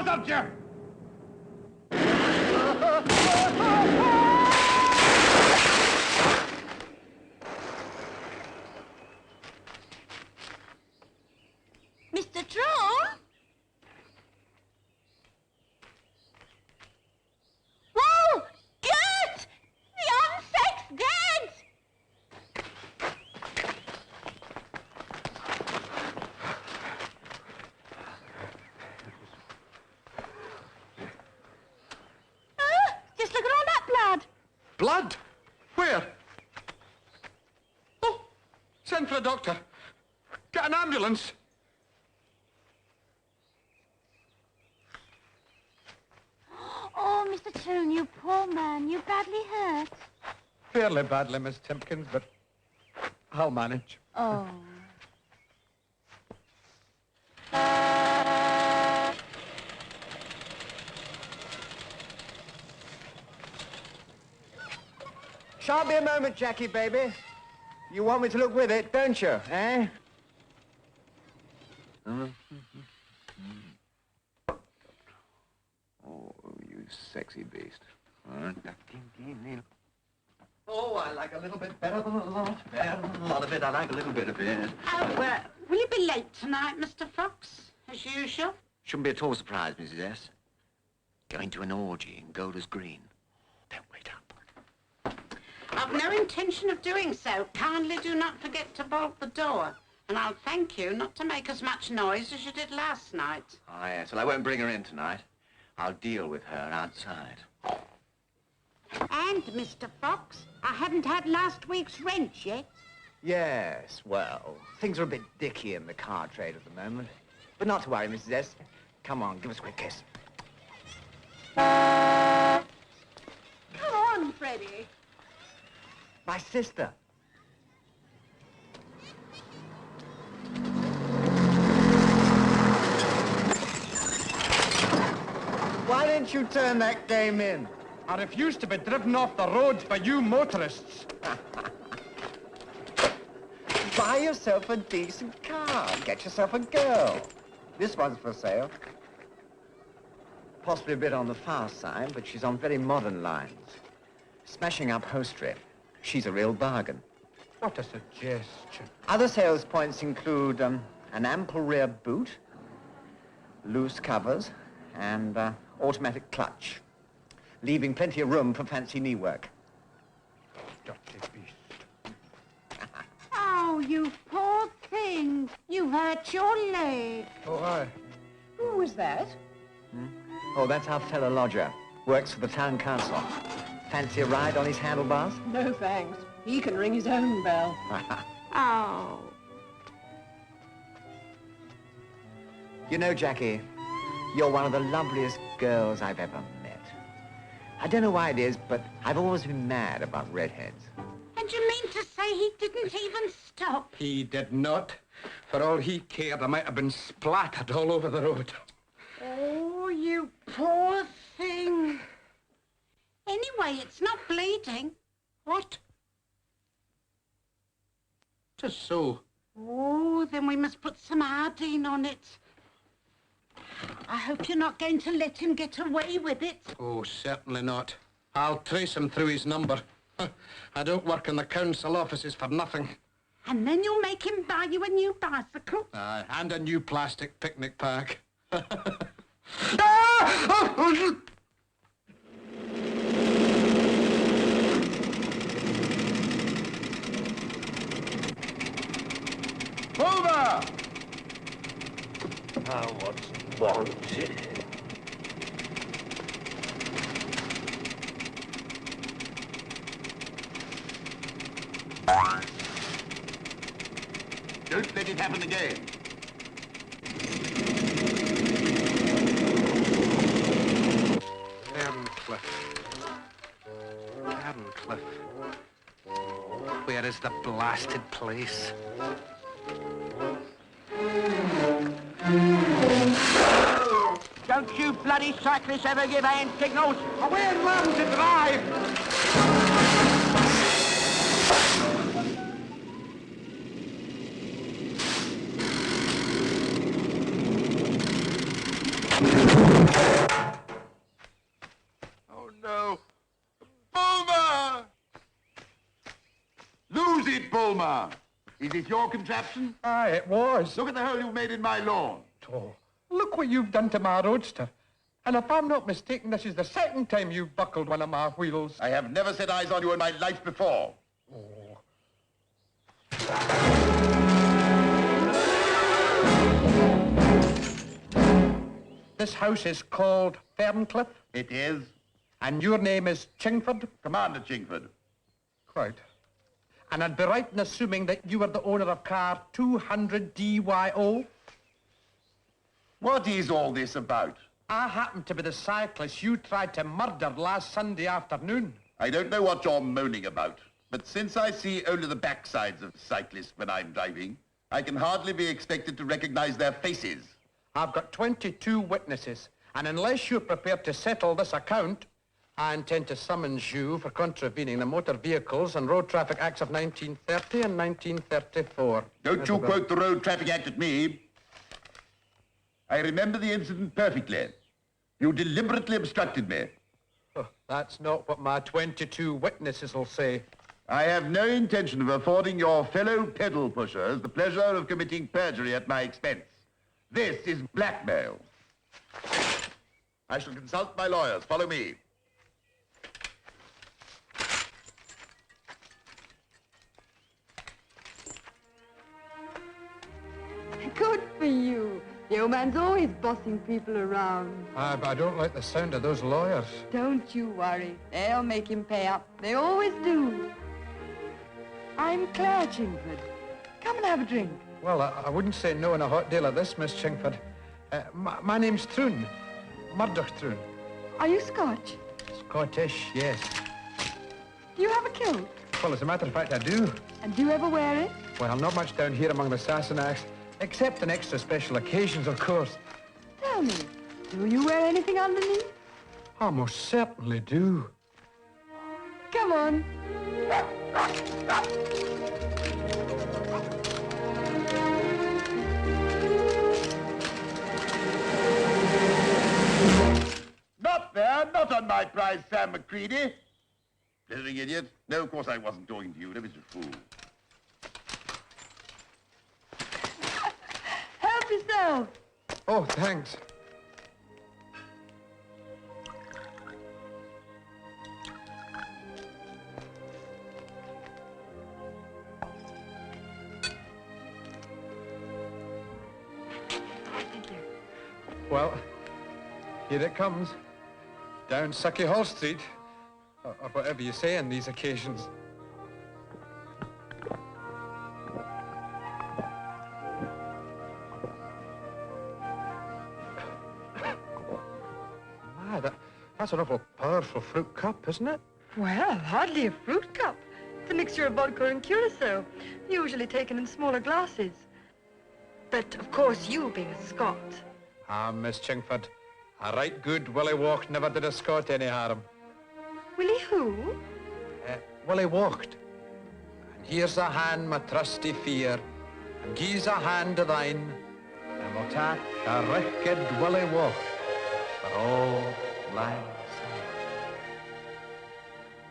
buzzard you! Mr. Troll? Whoa! Gert! The insect's dead! Just look at all that blood. Blood? Where? Oh, send for a doctor. Get an ambulance. Oh, Mr. Toon, you poor man. You badly hurt. Fairly badly, Miss Timpkins, but I'll manage. Oh. Shan't be a moment, Jackie, baby. You want me to look with it, don't you, eh? Oh, you sexy beast. Oh, I like a little bit better than a lot. Better than a lot of it. I like a little bit of it. Oh, will you be late tonight, Mr. Fox, as usual? Shouldn't be at all surprised, Mrs. S. Going to an orgy in Golders Green. Don't wait up. I've no intention of doing so. Kindly do not forget to bolt the door. And I'll thank you not to make as much noise as you did last night. Oh, yes. Well, I won't bring her in tonight. I'll deal with her outside. And, Mr. Fox, I haven't had last week's rent yet. Yes, well, things are a bit dicky in the car trade at the moment. But not to worry, Mrs. S. Come on, give us a quick kiss. Come on, Freddie. My sister. Why didn't you turn that game in? I refuse to be driven off the roads by you motorists. Buy yourself a decent car. Get yourself a girl. This one's for sale. Possibly a bit on the fast side, but she's on very modern lines. Smashing upholstery. She's a real bargain. What a suggestion. Other sales points include an ample rear boot, loose covers, and automatic clutch, leaving plenty of room for fancy knee work. Dirty beast. Oh, you poor thing. You hurt your leg. Oh, aye. Who was that? Oh, that's our fellow lodger. Works for the town council. Fancy a ride on his handlebars? No, thanks. He can ring his own bell. Oh. You know, Jackie, you're one of the loveliest girls I've ever met. I don't know why it is, but I've always been mad about redheads. And you mean to say he didn't even stop? He did not. For all he cared, I might have been splattered all over the road. Oh, you poor thing. Anyway, it's not bleeding. What? Just so. Oh, then we must put some iodine on it. I hope you're not going to let him get away with it. Oh, certainly not. I'll trace him through his number. I don't work in the council offices for nothing. And then you'll make him buy you a new bicycle. Aye, and a new plastic picnic pack. Over! Now what's wanted? Don't let it happen again. Herncliffe. Where is the blasted place? Don't you bloody cyclists ever give hand signals? Away and learn to drive! Bulmer. Is it your contraption? Aye, it was. Look at the hole you've made in my lawn. Oh, look what you've done to my roadster. And if I'm not mistaken, this is the second time you've buckled one of my wheels. I have never set eyes on you in my life before. Oh. This house is called Ferncliff, It is and your name is Chingford? Commander Chingford. Quite. And I'd be right in assuming that you were the owner of car 200DYO? What is all this about? I happen to be the cyclist you tried to murder last Sunday afternoon. I don't know what you're moaning about, but since I see only the backsides of cyclists when I'm driving, I can hardly be expected to recognize their faces. I've got 22 witnesses, and unless you're prepared to settle this account, I intend to summons you for contravening the Motor Vehicles and Road Traffic Acts of 1930 and 1934. Don't you quote the Road Traffic Act at me. I remember the incident perfectly. You deliberately obstructed me. Oh, that's not what my 22 witnesses will say. I have no intention of affording your fellow pedal pushers the pleasure of committing perjury at my expense. This is blackmail. I shall consult my lawyers. Follow me. Good for you. The old man's always bossing people around. But I don't like the sound of those lawyers. Don't you worry. They'll make him pay up. They always do. I'm Claire Chingford. Come and have a drink. Well, I wouldn't say no on a hot day like this, Miss Chingford. My name's Troon. Murdoch Troon. Are you Scotch? Scottish, yes. Do you have a kilt? Well, as a matter of fact, I do. And do you ever wear it? Well, not much down here among the Sassenachs, except on extra special occasions, of course. Tell me, do you wear anything underneath? I most certainly do. Come on. Not there, not on my prize, Sam McCready. Blithering idiot. No, of course I wasn't talking to you. Don't be a fool. Help yourself. Oh, thanks. Well, here it comes. Down Sucky Hall Street. Or whatever you say on these occasions. That's an awful powerful fruit cup, isn't it? Well, hardly a fruit cup. It's a mixture of vodka and curacao, usually taken in smaller glasses. But, of course, you being a Scot. Miss Chingford, a right good Willie Walked never did a Scot any harm. Willie who? Willie Walked. And here's a hand, my trusty fear, and gie's a hand to thine, and we'll tak a wicked Willie Walked for all lang syne.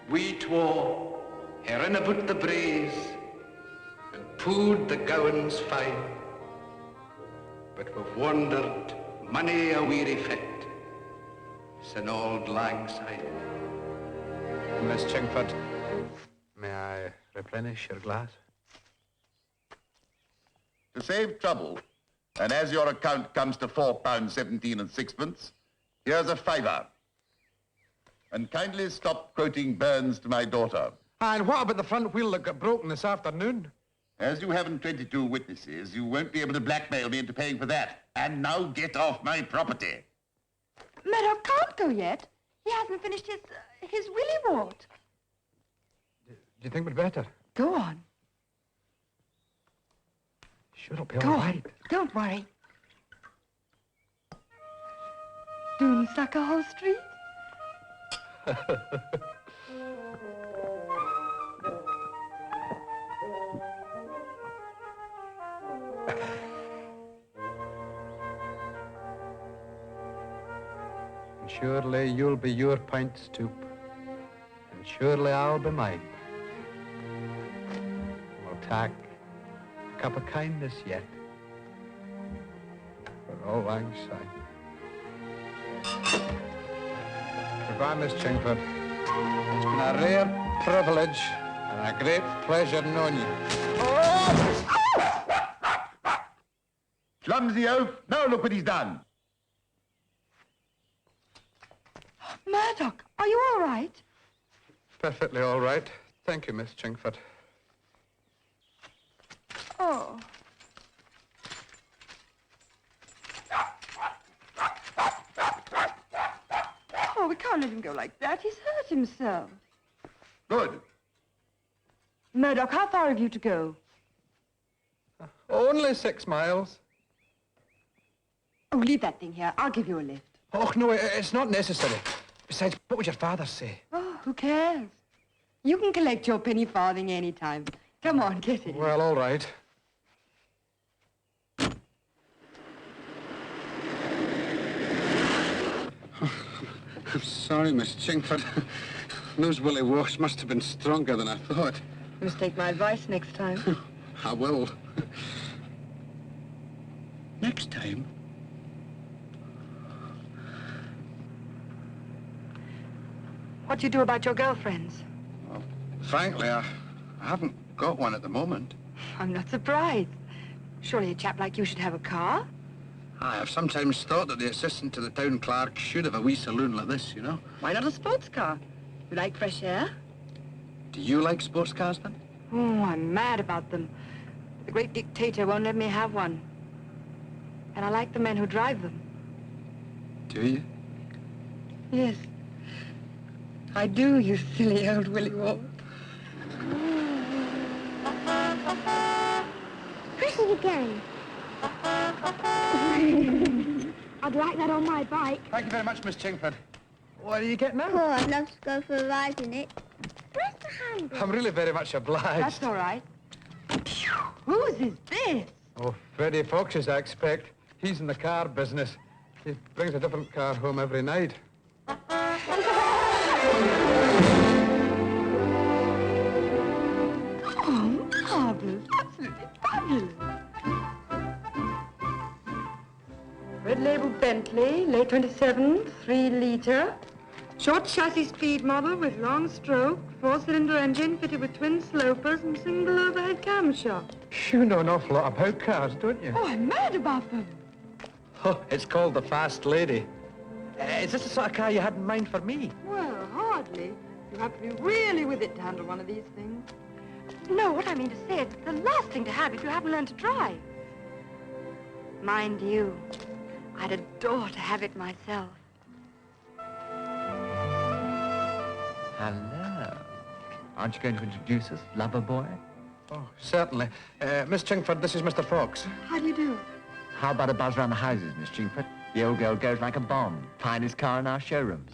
We twa herin about the braes, and pooed the gowans fine, but we've wandered many a weary fit sin old lang syne. Miss Chingford, may I replenish your glass? To save trouble, and as your account comes to £4.17 and sixpence, here's a fiver. And kindly stop quoting Burns to my daughter. And what about the front wheel that got broken this afternoon? As you haven't 22 witnesses, you won't be able to blackmail me into paying for that. And now get off my property. Meadow can't go yet. He hasn't finished his willy wart. Do you think we'd better? Go on. Sure, it'll be Go all on. right. Don't worry. Doon Hall Street? And surely you'll be your pint stoop, and surely I'll be mine. We'll tack, a cup of kindness yet. For all lang syne. Goodbye, Miss Chingford. It's been a rare privilege and a great pleasure knowing you. Clumsy oaf. Now look what he's done. Murdoch, are you all right? Perfectly all right. Thank you, Miss Chingford. Oh. Oh, we can't let him go like that. He's hurt himself. Good. Murdoch, how far have you to go? Only 6 miles. Oh, leave that thing here. I'll give you a lift. Oh, no, it's not necessary. Besides, what would your father say? Oh, who cares? You can collect your penny farthing any time. Come on, get it. Well, all right. I'm sorry, Miss Chingford. Those Willie Walks must have been stronger than I thought. You must take my advice next time. I will. Next time? What do you do about your girlfriends? Well, frankly, I haven't got one at the moment. I'm not surprised. Surely a chap like you should have a car. I have sometimes thought that the assistant to the town clerk should have a wee saloon like this, you know. Why not a sports car? You like fresh air? Do you like sports cars, then? Oh, I'm mad about them. The great dictator won't let me have one. And I like the men who drive them. Do you? Yes. I do, you silly old Willie Walk. Where's he going? I'd like that on my bike. Thank you very much, Miss Chingford. What are you getting now? Oh, I'd love to go for a ride in it. Where's the handle? I'm really very much obliged. That's all right. Whose is this? Oh, Freddie Fox's, I expect. He's in the car business. He brings a different car home every night. Oh, marvelous. Absolutely fabulous. Red label Bentley, late 27, 3-litre. Short chassis speed model with long stroke, 4-cylinder engine fitted with twin slopers and single overhead camshaft. You know an awful lot about cars, don't you? Oh, I'm mad about them. Oh, it's called the Fast Lady. Is this the sort of car you had in mind for me? Well, hardly. You have to be really with it to handle one of these things. No, what I mean to say, it's the last thing to have if you haven't learned to drive. Mind you, I'd adore to have it myself. Hello. Aren't you going to introduce us, lover boy? Oh, certainly. Miss Chingford, this is Mr. Fox. How do you do? How about a buzz around the houses, Miss Chingford? The old girl goes like a bomb. Finest car in our showrooms.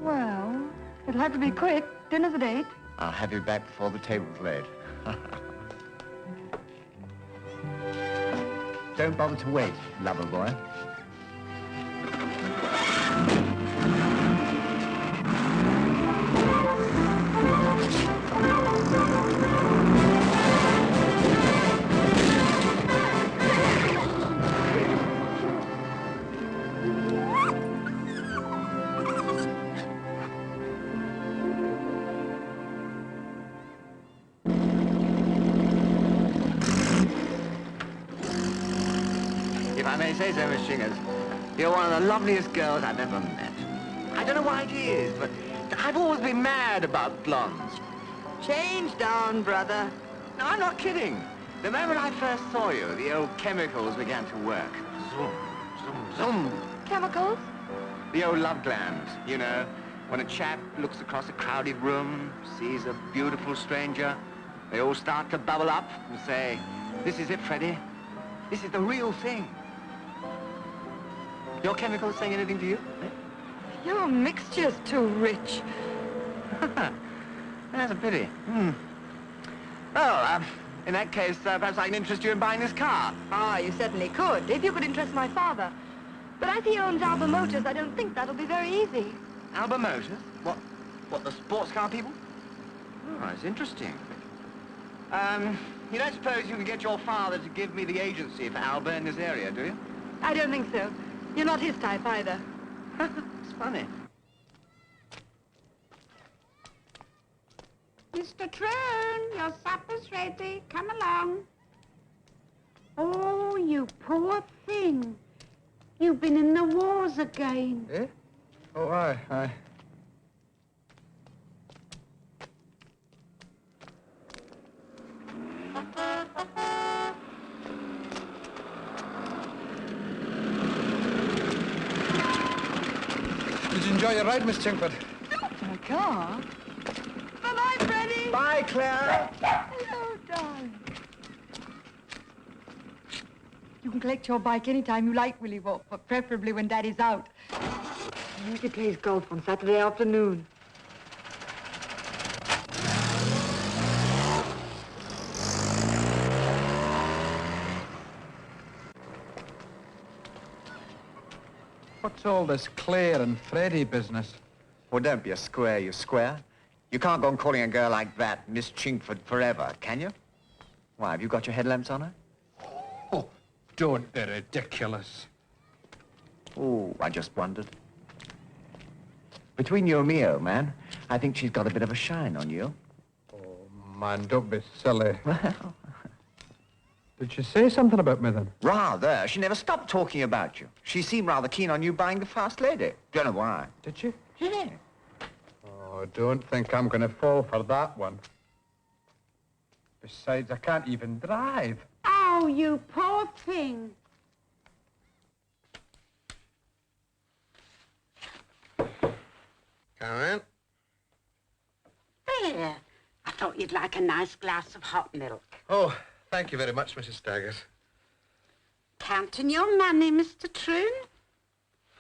Well, it'll have to be quick. Dinner's at 8. I'll have you back before the table's laid. Don't bother to wait, lover boy. If I may say so, Miss Chingers, you're one of the loveliest girls I've ever met. I don't know why it is, but I've always been mad about blondes. Change down, brother. No, I'm not kidding. The moment I first saw you, the old chemicals began to work. Zoom, zoom, zoom. Chemicals? The old love glands, you know, when a chap looks across a crowded room, sees a beautiful stranger, they all start to bubble up and say, "This is it, Freddie. This is the real thing." Your chemicals saying anything to you? Eh? Your mixture's too rich. That's a pity. Well, in that case, perhaps I can interest you in buying this car. Ah, you certainly could, if you could interest my father. But as he owns Alba Motors, I don't think that'll be very easy. Alba Motors? What, the sports car people? Oh, it's interesting. You don't suppose you can get your father to give me the agency for Albert in this area, do you? I don't think so. You're not his type either. It's funny. Mr. Troon, your supper's ready. Come along. Oh, you poor thing. You've been in the wars again. Eh? Oh, aye. Did you enjoy your ride, Miss Chingford? My car? Bye-bye, Freddie. Bye, Claire. Hello, darling. You can collect your bike anytime you like, Willie Wolf, but preferably when Daddy's out. He usually plays golf on Saturday afternoon. What's all this Claire and Freddie business? Well, don't be a square, you square. You can't go on calling a girl like that Miss Chingford forever, can you? Why, have you got your headlamps on her? Oh, don't be ridiculous. Oh, I just wondered. Between you and me, old man, I think she's got a bit of a shine on you. Oh, man, don't be silly. Well, Did she say something about me then? rather. She never stopped talking about you. She seemed rather keen on you buying the fast lady. Don't know why. Did she? Yeah. Oh, don't think I'm going to fall for that one. Besides, I can't even drive. Oh, you poor thing. Come in. There. I thought you'd like a nice glass of hot milk. Oh, thank you very much, Mrs. Staggers. Counting your money, Mr. Troon?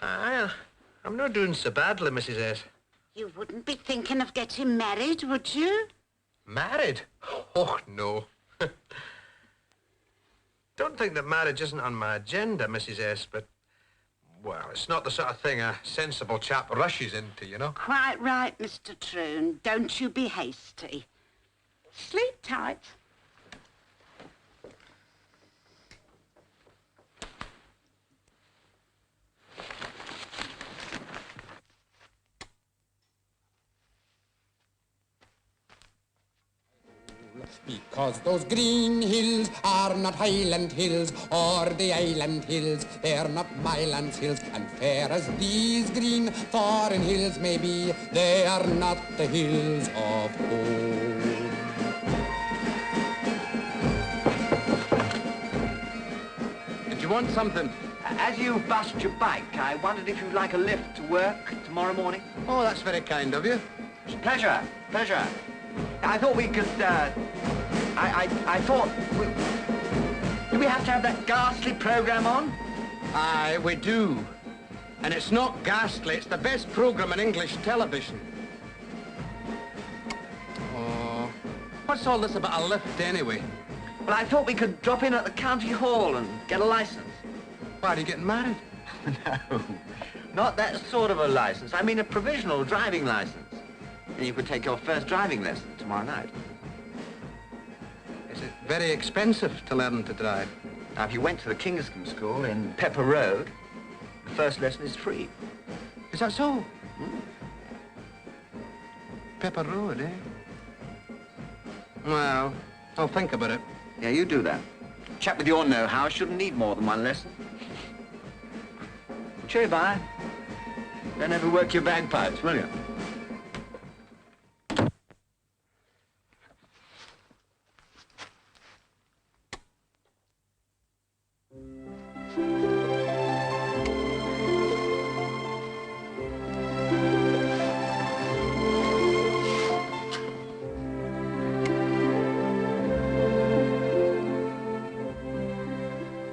Aye, I'm not doing so badly, Mrs. S. You wouldn't be thinking of getting married, would you? Married? Oh, no. Don't think that marriage isn't on my agenda, Mrs. S, but, well, it's not the sort of thing a sensible chap rushes into, you know? Quite right, Mr. Troon. Don't you be hasty. Sleep tight. Because those green hills are not Highland hills, or the island hills, they're not my land's hills. And fair as these green foreign hills may be, they are not the hills of home. Did you want something? As you bust your bike, I wondered if you'd like a lift to work tomorrow morning. Oh, that's very kind of you. Pleasure, pleasure. I thought we could, I thought, do we have to have that ghastly program on? Aye, we do. And it's not ghastly, it's the best program in English television. Oh, what's all this about a lift anyway? Well, I thought we could drop in at the county hall and get a license. Why, are you getting married? No, not that sort of a license. I mean a provisional driving license. And you could take your first driving lesson tomorrow night. Is it very expensive to learn to drive? Now, if you went to the Kingscombe School in Pepper Road, the first lesson is free. Is that so? Pepper Road, eh? Well, I'll think about it. Yeah, you do that. A chap with your know-how shouldn't need more than one lesson. Cheery bye. Don't ever work your bagpipes, will you?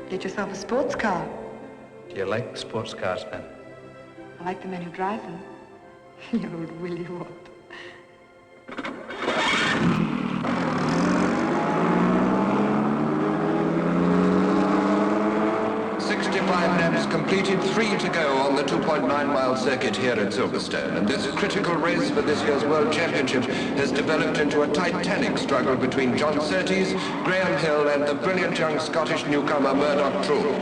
Get yourself a sports car. Do you like sports cars, then? I like the men who drive them. You old Willie what? $65 laps completed, 3 to go on the 2.9-mile circuit here at Silverstone. And this critical race for this year's World Championship has developed into a titanic struggle between John Surtees, Graham Hill, and the brilliant young Scottish newcomer Murdoch Troon.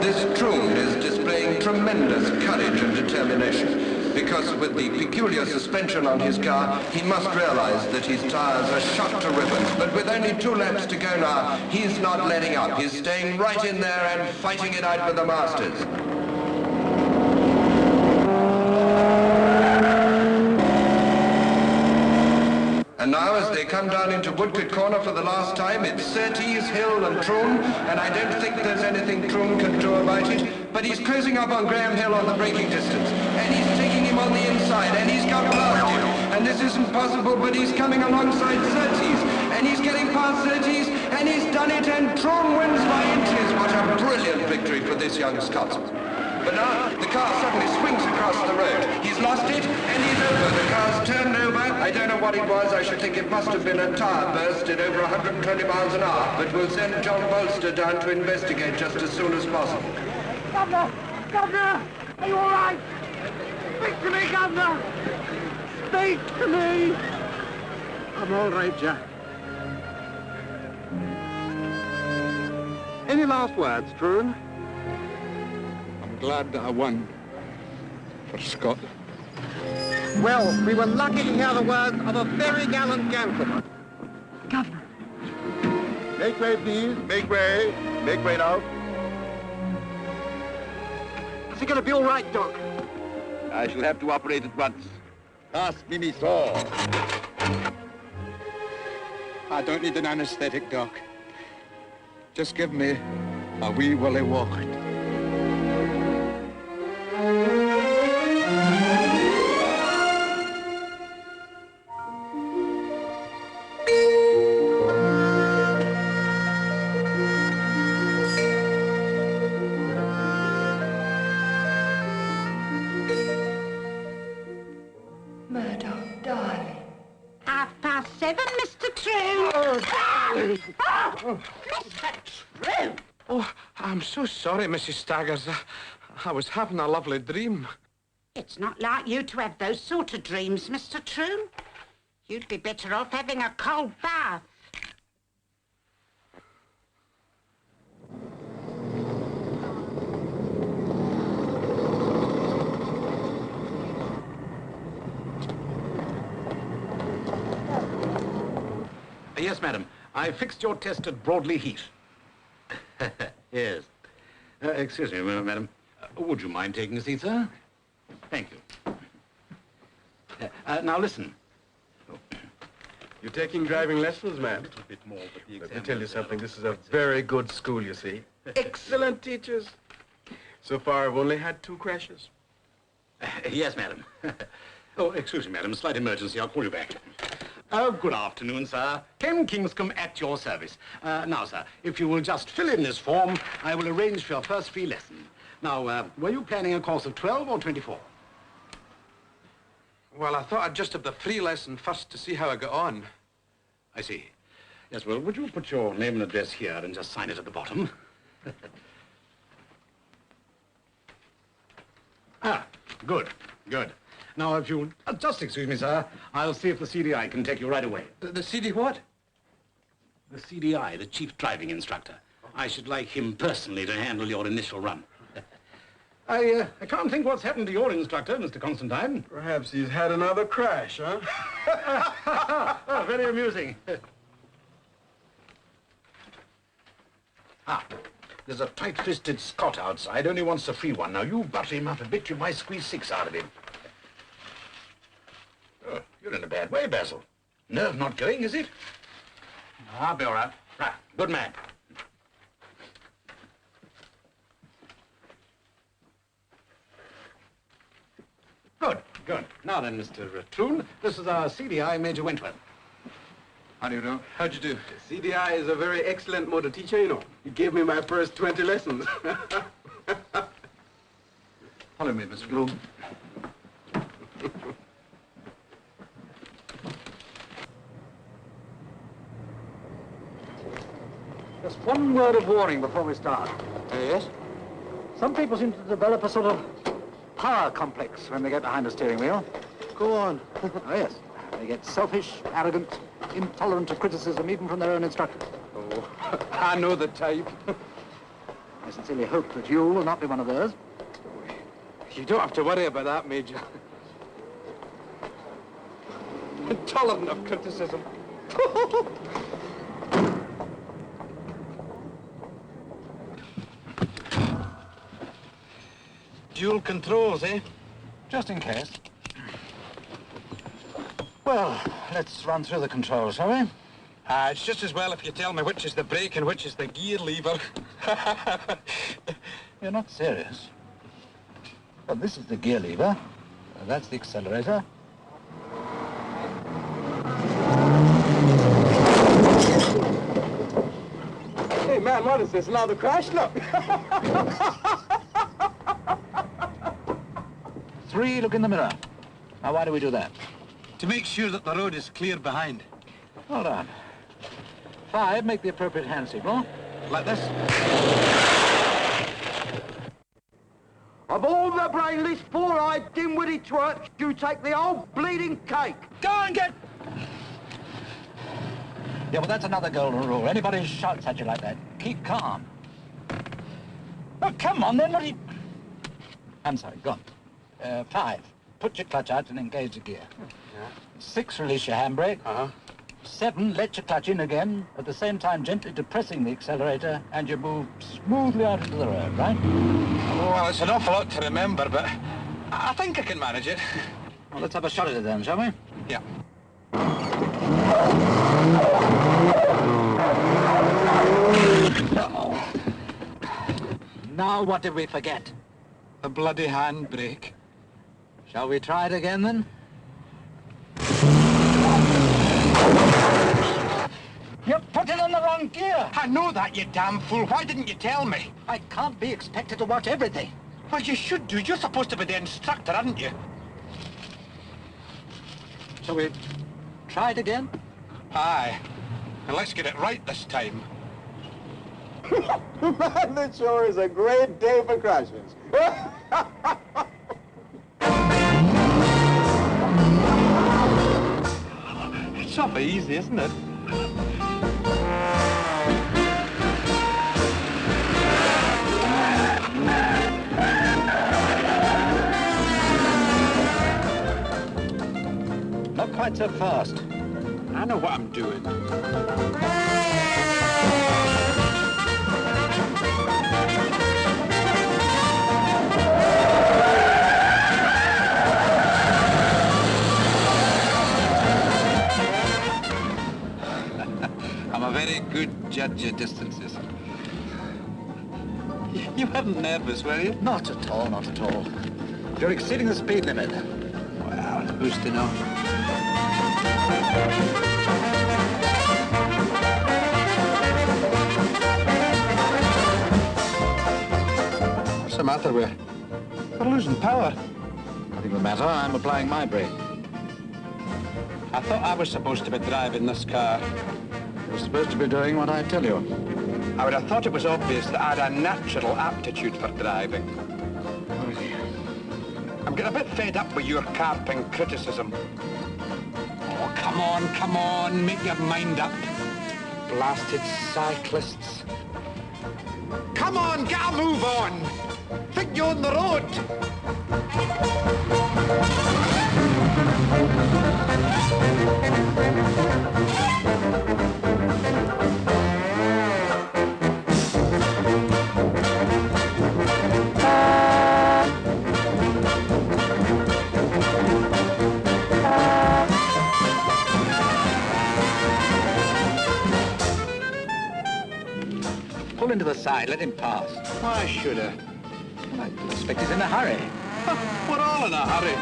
This Troon is displaying tremendous courage and determination, because with the peculiar suspension on his car, he must realize that his tires are shot to ribbons. But with only 2 laps to go now, he's not letting up. He's staying right in there and fighting it out with the Masters. And now, as they come down into Woodcote Corner for the last time, it's Surtees, Hill and Troon, and I don't think there's anything Troon can do about it, but he's closing up on Graham Hill on the braking distance, and he's taking him on the inside, and he's got past him, and this isn't possible, but he's coming alongside Surtees, and he's getting past Surtees, and he's done it, and Troon wins by inches. What a brilliant victory for this young Scotsman. But now, the car suddenly swings across the road. He's lost it, and he's over. The car's turned over. I don't know what it was. I should think it must have been a tire burst at over 120 miles an hour. But we'll send John Bolster down to investigate just as soon as possible. Governor! Governor! Are you all right? Speak to me, Governor! Speak to me! I'm all right, Jack. Any last words, Troon? Glad that I won for Scotland. Well, we were lucky to hear the words of a very gallant gentleman. Governor. Make way, please. Make way. Make way now. Is he going to be all right, Doc? I shall have to operate at once. Pass me me saw. I don't need an anesthetic, Doc. Just give me a wee willy walk. Murdoch, darling. 7:30, Mr. Troon. Oh, Mr. Troon. Oh, I'm so sorry, Mrs. Staggers. I was having a lovely dream. It's not like you to have those sort of dreams, Mr. Troon. You'd be better off having a cold bath. Yes, madam. I fixed your test at Broadley Heath. Yes. Excuse me, madam. Would you mind taking a seat, sir? Thank you. Now, listen. You're taking driving lessons, man? A little bit more, but the Let me tell you something. This is a very good school, you see. Excellent teachers. So far, I've only had 2 crashes. Yes, madam. Oh, excuse me, madam. Slight emergency. I'll call you back. Good afternoon, sir. Ken Kingscombe at your service. Now, sir, if you will just fill in this form, I will arrange for your first free lesson. Now, were you planning a course of 12 or 24? Well, I thought I'd just have the free lesson first to see how I got on. I see. Yes, well, would you put your name and address here and just sign it at the bottom? Good, good. Now, if you'll just excuse me, sir, I'll see if the CDI can take you right away. The CD what? The CDI, the chief driving instructor. I should like him personally to handle your initial run. I can't think what's happened to your instructor, Mr. Constantine. Perhaps he's had another crash, huh? Oh, very amusing. There's a tight-fisted Scot outside, only wants a free one. Now, you butter him up a bit, you might squeeze 6 out of him. Oh, you're in a bad way, Basil. Nerve not going, is it? I'll be all right. Right, good man. Good, good. Now then, Mr. Troon, this is our CDI, Major Wentworth. How do you do? How'd you do? CDI is a very excellent motor teacher, you know. He gave me my first 20 lessons. Follow me, Mr. Bloom. Just one word of warning before we start. Yes? Some people seem to develop a sort of power complex when they get behind a steering wheel. Go on. Oh, yes. They get selfish, arrogant, intolerant of criticism, even from their own instructors. Oh, I know the type. I sincerely hope that you will not be one of those. You don't have to worry about that, Major. Intolerant of criticism. Dual controls, eh? Just in case. Well, let's run through the controls, shall we? It's just as well if you tell me which is the brake and which is the gear lever. You're not serious. Well, this is the gear lever. That's the accelerator. Hey, man, what is this? Another crash? Look. 3, look in the mirror. Now, why do we do that? To make sure that the road is clear behind. Hold on. 5, make the appropriate hand signal. Like this. Of all the brainless, four-eyed, dim-witted twerps, you take the whole bleeding cake. Go and get... Yeah, well, that's another golden rule. Anybody who shouts at you like that, keep calm. Oh, come on, then. What are you... I'm sorry, go on. 5, put your clutch out and engage the gear. Yeah. 6, release your handbrake. 7, let your clutch in again, at the same time gently depressing the accelerator, and you move smoothly out into the road, right? Well, it's an awful lot to remember, but I think I can manage it. Well, let's have a shot at it then, shall we? Yeah. Now, what did we forget? The bloody handbrake. Shall we try it again, then? You're putting on the wrong gear. I know that, you damn fool. Why didn't you tell me? I can't be expected to watch everything. Well, you should do. You're supposed to be the instructor, aren't you? Shall we try it again? Aye. And let's get it right this time. Man, this sure is a great day for crashes. It's awfully easy, isn't it? Not quite so fast. I know what I'm doing. I'm a very good judge of distances. You weren't nervous, were you? Not at all, not at all. You're exceeding the speed limit. Well, who's to know? What's the matter with you? We're losing power. Nothing the matter. I'm applying my brake. I thought I was supposed to be driving this car. You're supposed to be doing what I tell you. I would have thought it was obvious that I had a natural aptitude for driving. I'm getting a bit fed up with your carping criticism. Oh, come on, make your mind up. Blasted cyclists. Come on, get a move on. Think you're on the road. Pull into the side, let him pass. Why should I? Well, I expect he's in a hurry. We're all in a hurry.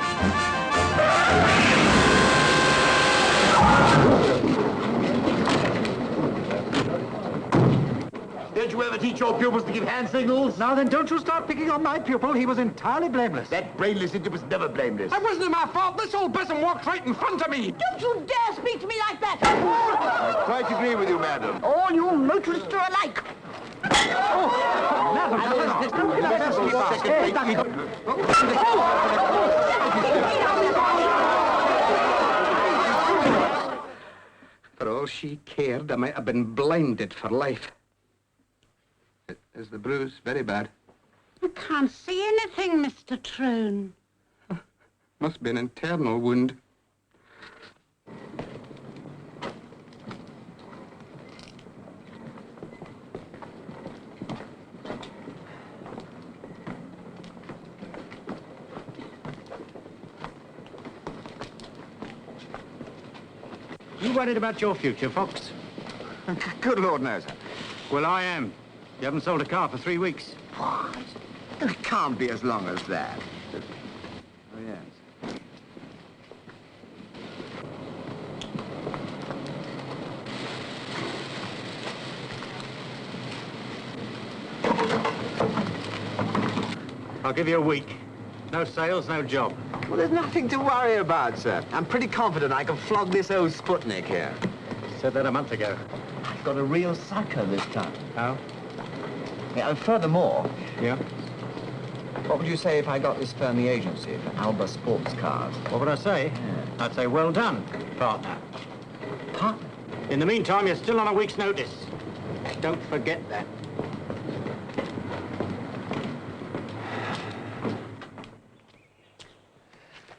Don't you ever teach your pupils to give hand signals? Now then, don't you start picking on my pupil. He was entirely blameless. That brainless idiot was never blameless. It wasn't my fault. This old person walked right in front of me. Don't you dare speak to me like that! I quite agree with you, madam. All you motorists are alike. For all she cared, I might have been blinded for life. Is the bruise very bad? I can't see anything, Mr. Troon. Must be an internal wound. You worried about your future, Fox? Good Lord, no, sir. Well, I am. You haven't sold a car for 3 weeks. What? It can't be as long as that. Oh, yes. I'll give you a week. No sales, no job. Well, there's nothing to worry about, sir. I'm pretty confident I can flog this old Sputnik here. Said that a month ago. I've got a real sucker this time. How? Yeah, and furthermore, Yeah? what would you say if I got this firm the agency for Alba Sports Cars? What would I say? Yeah. I'd say, well done, partner. Partner? In the meantime, you're still on a week's notice. Don't forget that.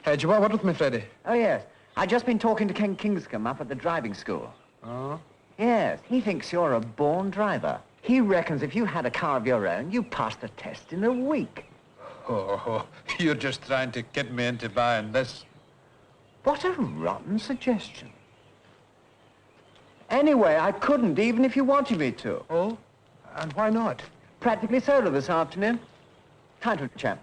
Do you want a word with me, Freddie? Oh, yes. I've just been talking to Ken Kingscombe up at the driving school. Oh? Yes, he thinks you're a born driver. He reckons if you had a car of your own, you'd pass the test in a week. Oh, you're just trying to kid me into buying this. What a rotten suggestion. Anyway, I couldn't, even if you wanted me to. Oh? And why not? Practically sold her this afternoon. Title chap.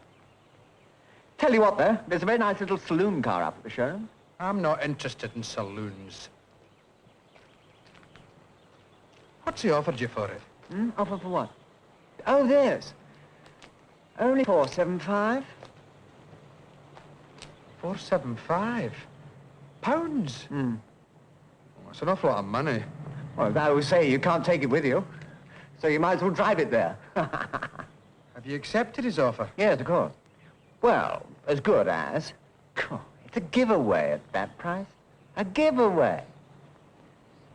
Tell you what, though, there's a very nice little saloon car up at the showroom. I'm not interested in saloons. What's he offered you for it? Offer for what? Oh, this. Only £475. £475? Pounds? That's an awful lot of money. Well, I always say you can't take it with you, so you might as well drive it there. Have you accepted his offer? Yes, of course. Well, as good as. It's a giveaway at that price. A giveaway.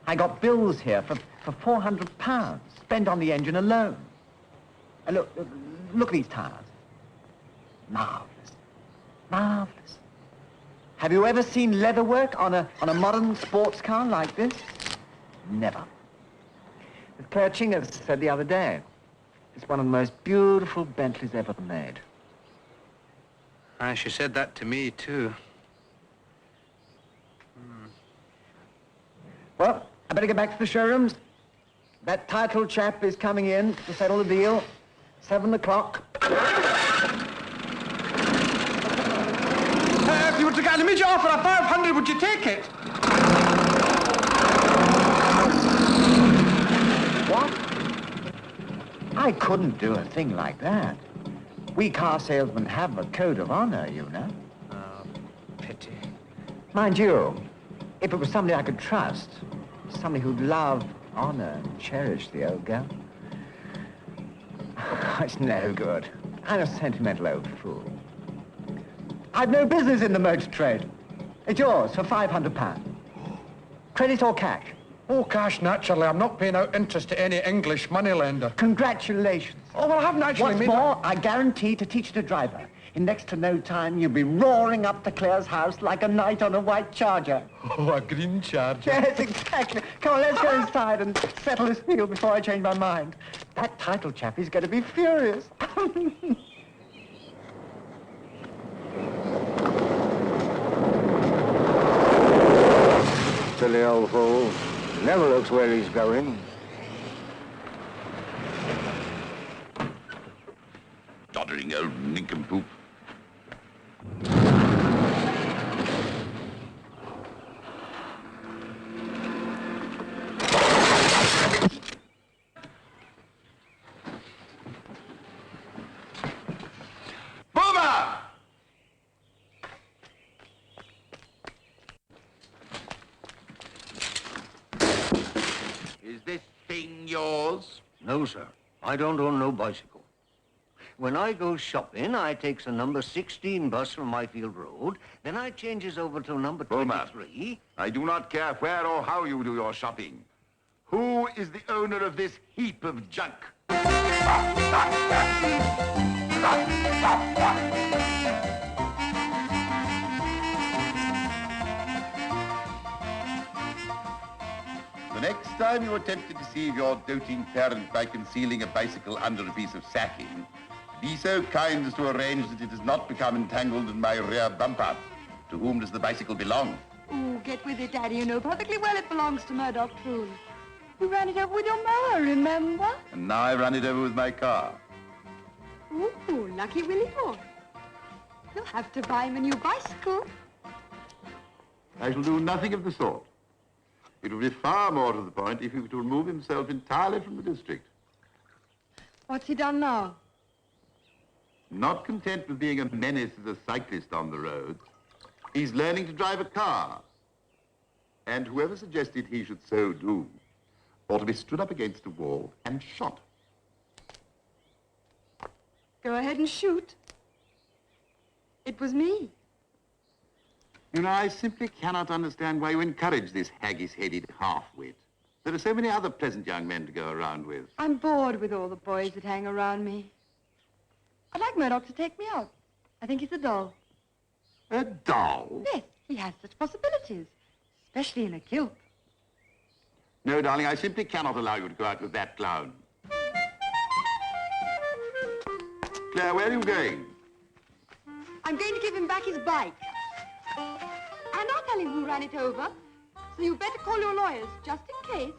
I got bills here for £400 spent on the engine alone. And look at these tires. Marvelous. Marvelous. Have you ever seen leather work on a modern sports car like this? Never. As Claire Chinga said the other day, it's one of the most beautiful Bentleys ever made. She said that to me, too. Well, I better get back to the showrooms. That title chap is coming in to settle the deal. 7 o'clock. If you were to get an immediate offer of 500, would you take it? What? I couldn't do a thing like that. We car salesmen have a code of honor, you know. Oh, pity. Mind you, if it was somebody I could trust, somebody who'd love, honor, and cherish the old girl. It's no good. I'm a sentimental old fool. I've no business in the motor trade. It's yours for £500. Credit or cash? Oh, cash, naturally. I'm not paying out interest to any English moneylender. Congratulations. Oh, well, I haven't actually What's made... more, I guarantee to teach you to drive her. In next to no time, you'll be roaring up to Claire's house like a knight on a white charger. Oh, a green charger. Yes, exactly. Come on, let's go inside and settle this deal before I change my mind. That title chap is going to be furious. Silly old fool. Never looks where he's going. Doddering old nincompoop. yours? No, sir. I don't own no bicycle. When I go shopping, I takes a number 16 bus from Myfield Road, then I changes over to number 23. I do not care where or how you do your shopping. Who is the owner of this heap of junk? The next time you attempt to deceive your doting parent by concealing a bicycle under a piece of sacking, be so kind as to arrange that it does not become entangled in my rear bumper. To whom does the bicycle belong? Oh, get with it, Daddy. You know perfectly well it belongs to Murdoch Troon. You ran it over with your mower, remember? And now I run it over with my car. Ooh, lucky Willie boy. You'll have to buy him a new bicycle. I shall do nothing of the sort. It would be far more to the point if he were to remove himself entirely from the district. What's he done now? Not content with being a menace as a cyclist on the roads, he's learning to drive a car. And whoever suggested he should so do ought to be stood up against a wall and shot. Go ahead and shoot. It was me. You know, I simply cannot understand why you encourage this haggis-headed half-wit. There are so many other pleasant young men to go around with. I'm bored with all the boys that hang around me. I'd like Murdoch to take me out. I think he's a doll. A doll? Yes, he has such possibilities, especially in a kilt. No, darling, I simply cannot allow you to go out with that clown. Claire, where are you going? I'm going to give him back his bike. And I'll tell him who ran it over. So you better call your lawyers, just in case.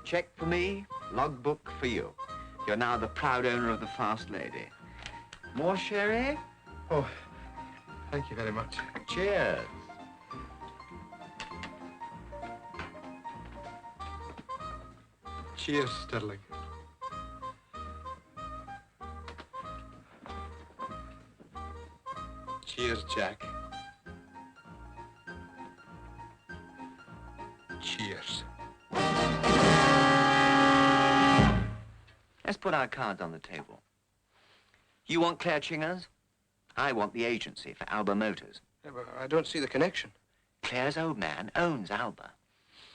Check for me, logbook for you. You're now the proud owner of the Fast Lady. More sherry? Oh, thank you very much. Cheers. Cheers, Sterling. Cheers, Jack. Cheers. Let's put our cards on the table. You want Claire Chingers? I want the agency for Alba Motors. Yeah, but I don't see the connection. Claire's old man owns Alba.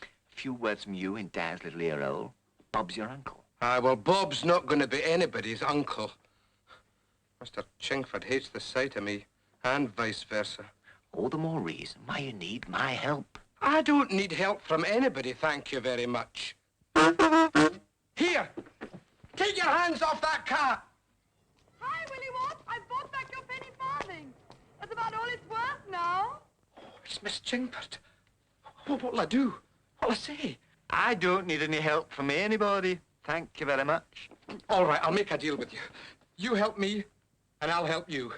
A few words from you in Dad's little ear hole. Bob's your uncle. Well, Bob's not going to be anybody's uncle. Mr. Chingford hates the sight of me, and vice versa. All the more reason why you need my help. I don't need help from anybody, thank you very much. Here! Take your hands off that car! Hi, Willie Watt. I bought back your penny farthing. That's about all it's worth now. Oh, it's Miss Chingford. What'll I do? What'll I say? I don't need any help from anybody. Thank you very much. All right, I'll make a deal with you. You help me, and I'll help you.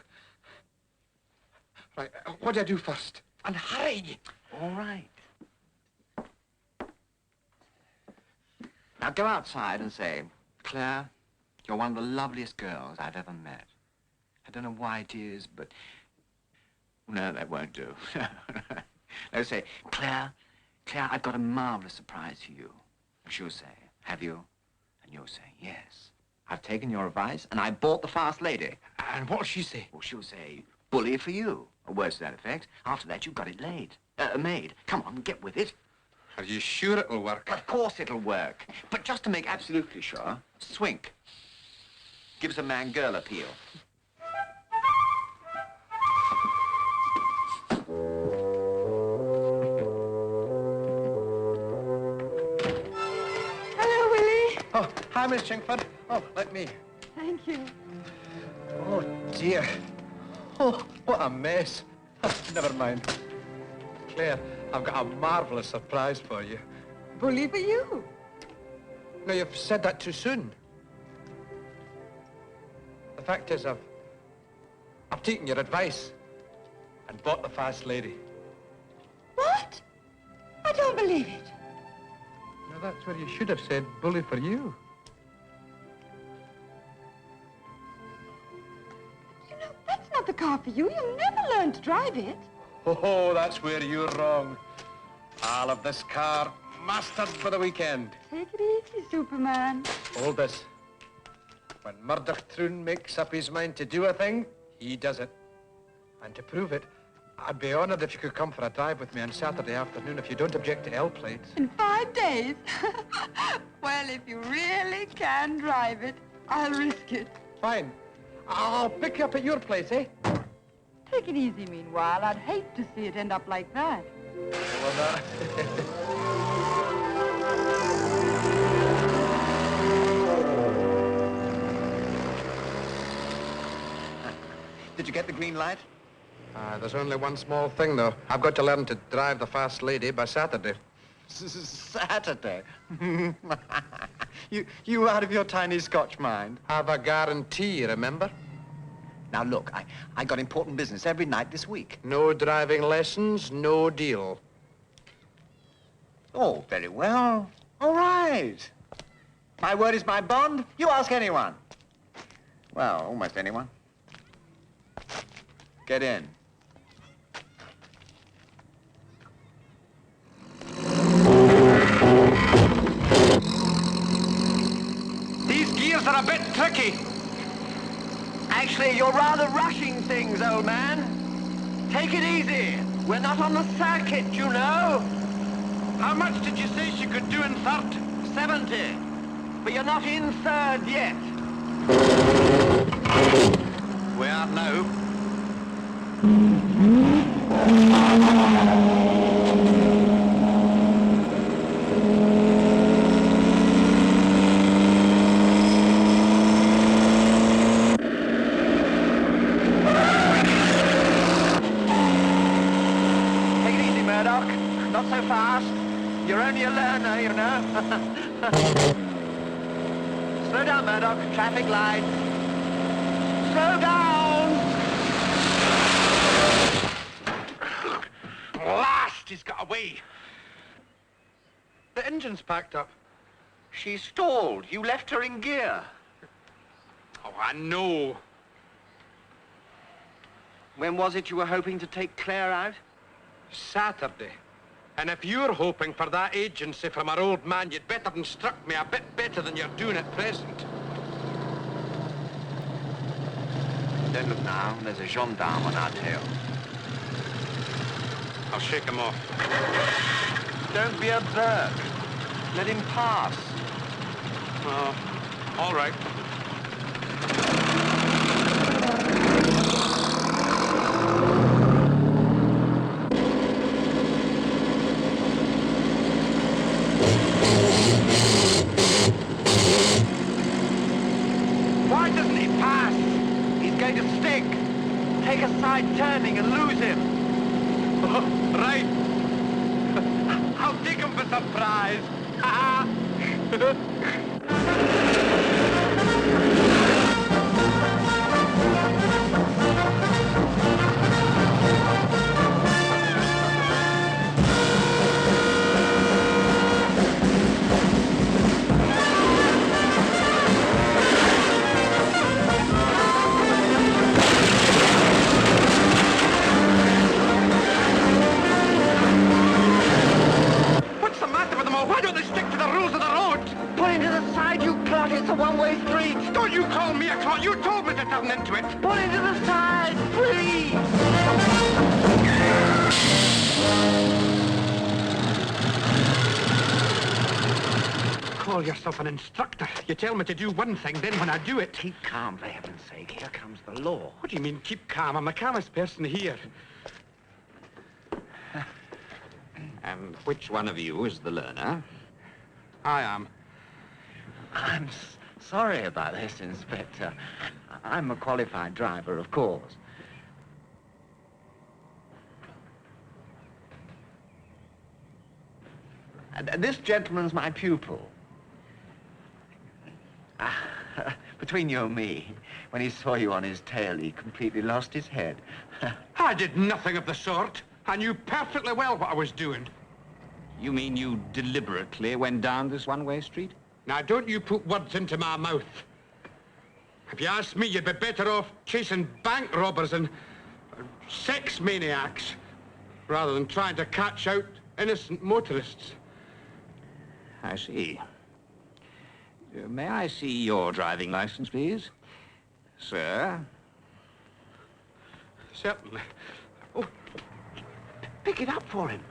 Right, what do I do first? And hurry! All right. Now go outside and say, Claire, you're one of the loveliest girls I've ever met. I don't know why it is, but... No, that won't do. No, say, Claire, I've got a marvelous surprise for you. She'll say, have you? And you'll say, yes. I've taken your advice, and I bought the Fast Lady. And what'll she say? Well, she'll say, bully for you, or words to that effect. After that, you've got it made. Come on, get with it. Are you sure it'll work? Of course it'll work. But just to make absolutely sure, swink. Gives a man-girl appeal. Hello, Willie. Oh, hi, Miss Chingford. Oh, let me. Thank you. Oh, dear. Oh, what a mess. Never mind. Claire, I've got a marvelous surprise for you. Bully for you. No, you've said that too soon. The fact is, I've taken your advice and bought the Fast Lady. What? I don't believe it. No, that's where you should have said bully for you. You know, that's not the car for you. You'll never learn to drive it. Oh, that's where you're wrong. I'll have this car mastered for the weekend. Take it easy, Superman. Hold this. When Murdoch Troon makes up his mind to do a thing, he does it. And to prove it, I'd be honored if you could come for a drive with me on Saturday afternoon if you don't object to L plates. In 5 days? Well, if you really can drive it, I'll risk it. Fine. I'll pick you up at your place, eh? Take it easy meanwhile. I'd hate to see it end up like that. Well, Did you get the green light? There's only one small thing, though. I've got to learn to drive the fast lady by Saturday. Saturday? You out of your tiny Scotch mind? Have a guarantee, remember? Now, look, I got important business every night this week. No driving lessons, no deal. Oh, very well. All right. My word is my bond. You ask anyone. Well, almost anyone. Get in. These gears are a bit tricky. Actually, you're rather rushing things, old man. Take it easy. We're not on the circuit, you know. How much did you say she could do in third? 70. But you're not in third yet. We are now. Take it easy, Murdoch. Not so fast. You're only a learner, you know. Slow down, Murdoch. Traffic light. Slow down! Last, he's got away. The engine's packed up. She stalled. You left her in gear. Oh, I know. When was it you were hoping to take Claire out? Saturday. And if you're hoping for that agency from our old man, you'd better instruct me a bit better than you're doing at present. Don't look now. There's a gendarme on our tail. I'll shake him off. Don't be a berk. Let him pass. Oh, all right. Why doesn't he pass? He's going to stick. Take a side turning and lose him. Oh, right. I'll take him for surprise. What's the matter with them all? Why don't they stick to the rules of the road? Pull into the side, you clot. It's a one-way street. Don't you call me a clot. You told me to turn into it. Pull into the side, please. Call yourself an instructor. You tell me to do one thing, then when I do it... Keep calm, for heaven's sake. Here comes the law. What do you mean, keep calm? I'm the calmest person here. And which one of you is the learner? I am. I'm sorry about this, Inspector. I'm a qualified driver, of course. And this gentleman's my pupil. Between you and me, when he saw you on his tail, he completely lost his head. I did nothing of the sort. I knew perfectly well what I was doing. You mean you deliberately went down this one-way street? Now, don't you put words into my mouth. If you ask me, you'd be better off chasing bank robbers and sex maniacs rather than trying to catch out innocent motorists. I see. May I see your driving license, please? Sir? Certainly. Oh, pick it up for him.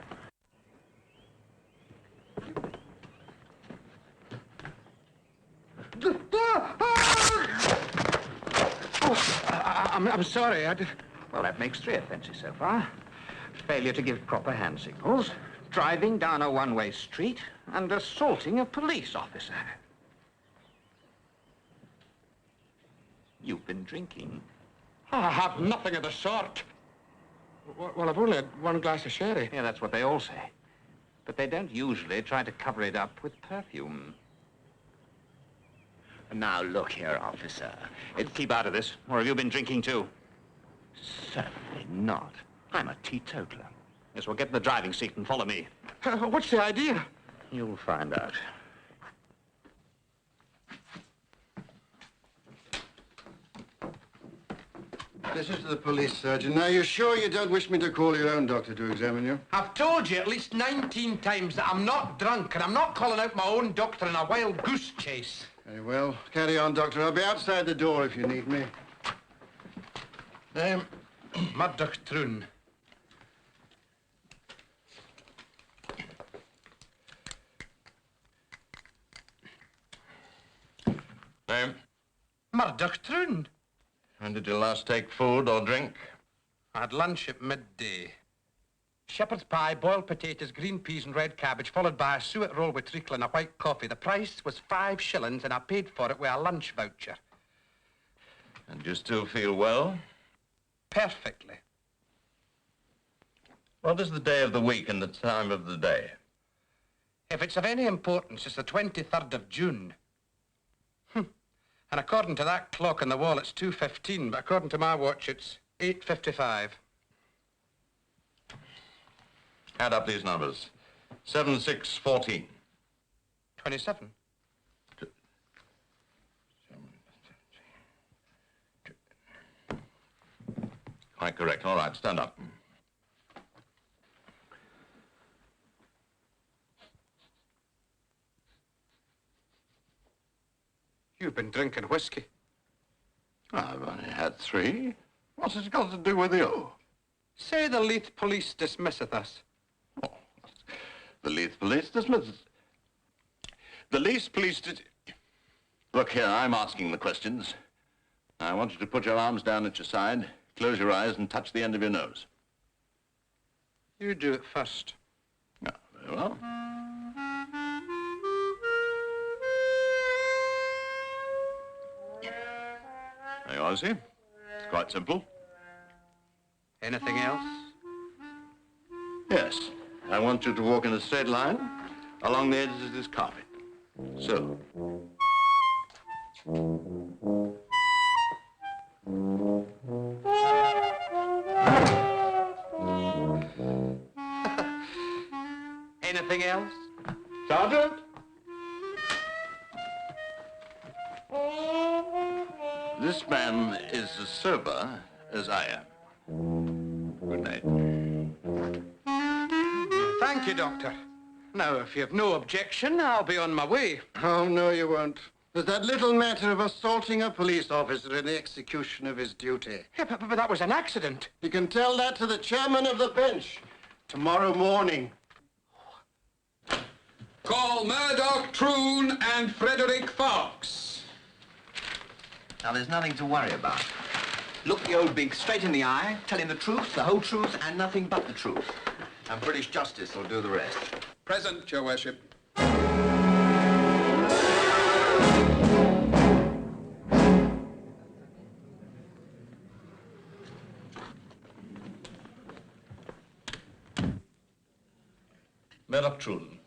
I'm sorry. Well, that makes 3 offences so far. Failure to give proper hand signals, driving down a one-way street, and assaulting a police officer. You've been drinking. I have nothing of the sort. Well, I've only had 1 glass of sherry. Yeah, that's what they all say. But they don't usually try to cover it up with perfume. Now, look here, officer. Keep out of this, or have you been drinking too? Certainly not. I'm a teetotaler. Yes, well, get in the driving seat and follow me. What's the idea? You'll find out. This is the police surgeon. Now, you're sure you don't wish me to call your own doctor to examine you? I've told you at least 19 times that I'm not drunk, and I'm not calling out my own doctor in a wild goose chase. Very well. Carry on, doctor. I'll be outside the door if you need me. Murdoch Troon. Name? Murdoch Troon. When did you last take food or drink? I had lunch at midday. Shepherd's pie, boiled potatoes, green peas and red cabbage, followed by a suet roll with treacle and a white coffee. The price was 5 shillings, and I paid for it with a lunch voucher. And you still feel well? Perfectly. What is the day of the week and the time of the day? If it's of any importance, it's the 23rd of June. And according to that clock on the wall, it's 2:15, but according to my watch, it's 8:55. Add up these numbers. 7, 6, 14. 27. Quite correct. All right, stand up. You've been drinking whiskey. I've only had 3. What's it got to do with you? Say the Leith police dismisseth us. Oh, the Leith police dismiss. The Leith police Look here, I'm asking the questions. I want you to put your arms down at your side, close your eyes, and touch the end of your nose. You do it first. Yeah, very well. There you are, see? It's quite simple. Anything else? Yes. I want you to walk in a straight line along the edges of this carpet. So. Anything else? Sergeant? This man is as sober as I am. Good night. Thank you, Doctor. Now, if you have no objection, I'll be on my way. Oh, no, you won't. There's that little matter of assaulting a police officer in the execution of his duty. Yeah, but that was an accident. You can tell that to the chairman of the bench tomorrow morning. Call Murdoch, Troon, and Frederick Fox. Now, there's nothing to worry about. Look the old big straight in the eye, tell him the truth, the whole truth, and nothing but the truth. And British justice will do the rest. Present, Your Worship. Murdoch Troon,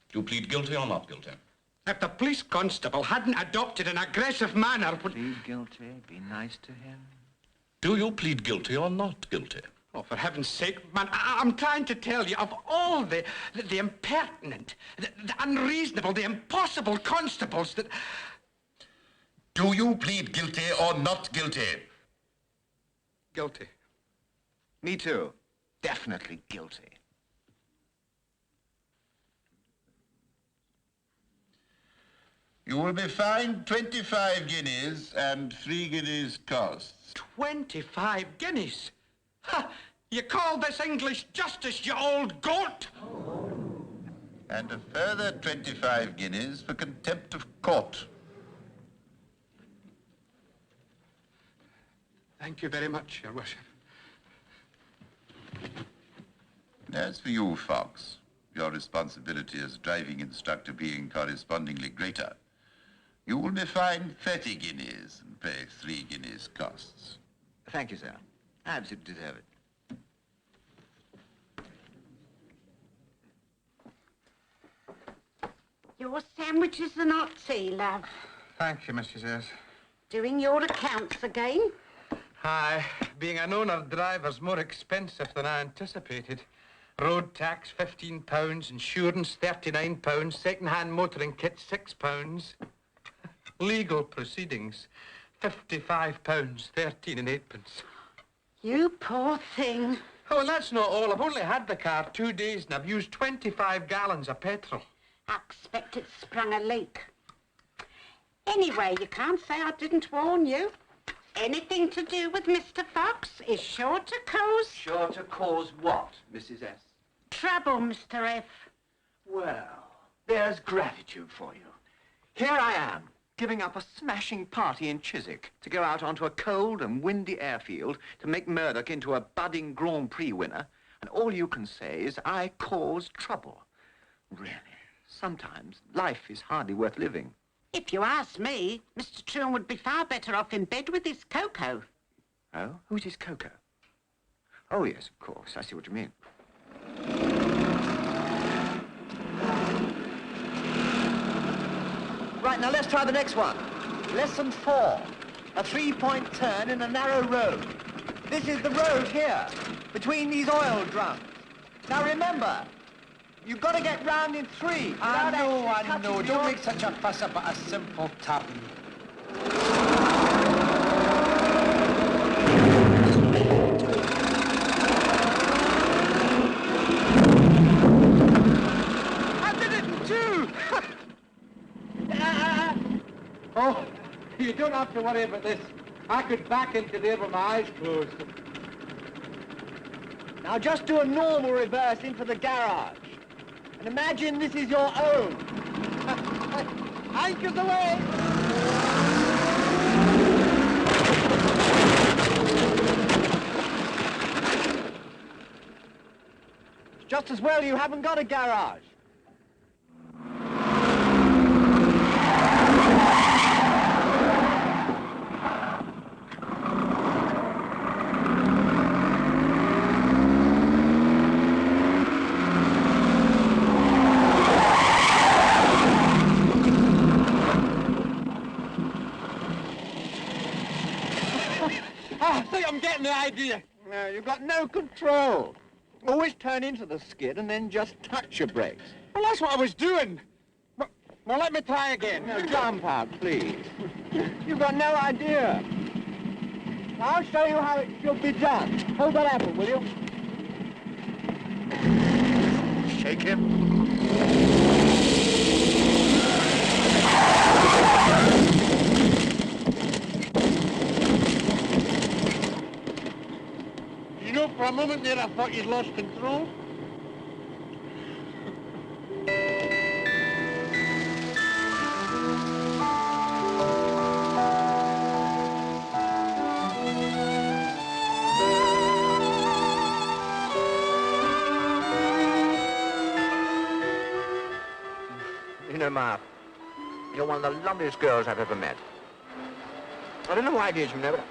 do you plead guilty or not guilty? If the police constable hadn't adopted an aggressive manner... Plead guilty, be nice to him. Do you plead guilty or not guilty? Oh, for heaven's sake, man, I'm trying to tell you, of all the impertinent, the unreasonable, the impossible constables that... Do you plead guilty or not guilty? Guilty. Me too. Definitely guilty. You will be fined 25 guineas and 3 guineas costs. 25 guineas? Ha! You call this English justice, you old goat? And a further 25 guineas for contempt of court. Thank you very much, Your Worship. As for you, Fox, your responsibility as driving instructor being correspondingly greater, you will be fined 30 guineas and pay 3 guineas costs. Thank you, sir. I absolutely deserve it. Your sandwiches are not tea, love. Thank you, Mrs. S. Doing your accounts again? Aye, being an owner driver's more expensive than I anticipated. Road tax, £15, insurance, £39, second-hand motoring kit, £6. Legal proceedings, £55, 13 and 8 pence. You poor thing. Oh, and that's not all. I've only had the car 2 days and I've used 25 gallons of petrol. I expect it sprung a leak. Anyway, you can't say I didn't warn you. Anything to do with Mr. Fox is sure to cause... Sure to cause what, Mrs. S? trouble, Mr. F. Well, there's gratitude for you. Here I am, giving up a smashing party in Chiswick to go out onto a cold and windy airfield to make Murdoch into a budding Grand Prix winner, and all you can say is I caused trouble. Really, sometimes life is hardly worth living. If you ask me, Mr. Troon would be far better off in bed with his Coco. Oh? Who's his Coco? Oh, yes, of course. I see what you mean. Right, now let's try the next one. Lesson 4. A 3-point turn in a narrow road. This is the road here, between these oil drums. Now remember, you've got to get round in 3. I know. Don't make such a fuss about a simple turn. I did it in 2! Oh, you don't have to worry about this. I could back into there with my eyes closed. Now just do a normal reverse into the garage. And imagine this is your own. Anchors away! It's just as well you haven't got a garage. I think I'm getting the idea. No, you've got no control. Always turn into the skid and then just touch your brakes. Well, that's what I was doing. Well, let me try again. No, jump out, please. You've got no idea. I'll show you how it should be done. Hold that apple, will you? Shake him. You know, for a moment there, I thought you'd lost control. You know, Ma, you're one of the loveliest girls I've ever met. I don't know why it is, you know, but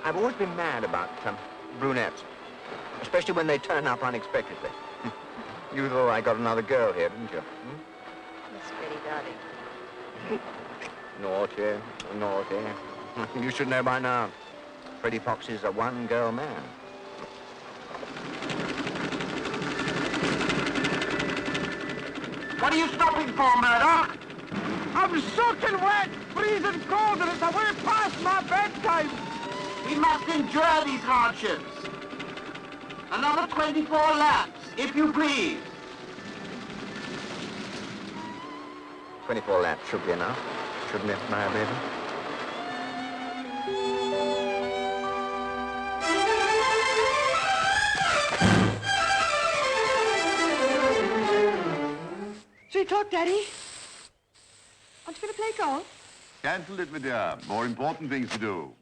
I've always been mad about brunettes, especially when they turn up unexpectedly. You thought I got another girl here, didn't you? Miss Pretty Darling. Naughty, naughty. You should know by now. Freddie Fox is a one-girl man. What are you stopping for, Murdoch? I'm soaking wet, freezing cold, and it's way past my bedtime. We must endure these hardships. Another 24 laps, if you please. 24 laps should be enough. shouldn't it, my baby? Shall we talk, Daddy? Aren't you going to play golf? Cancel it, my dear. More important things to do.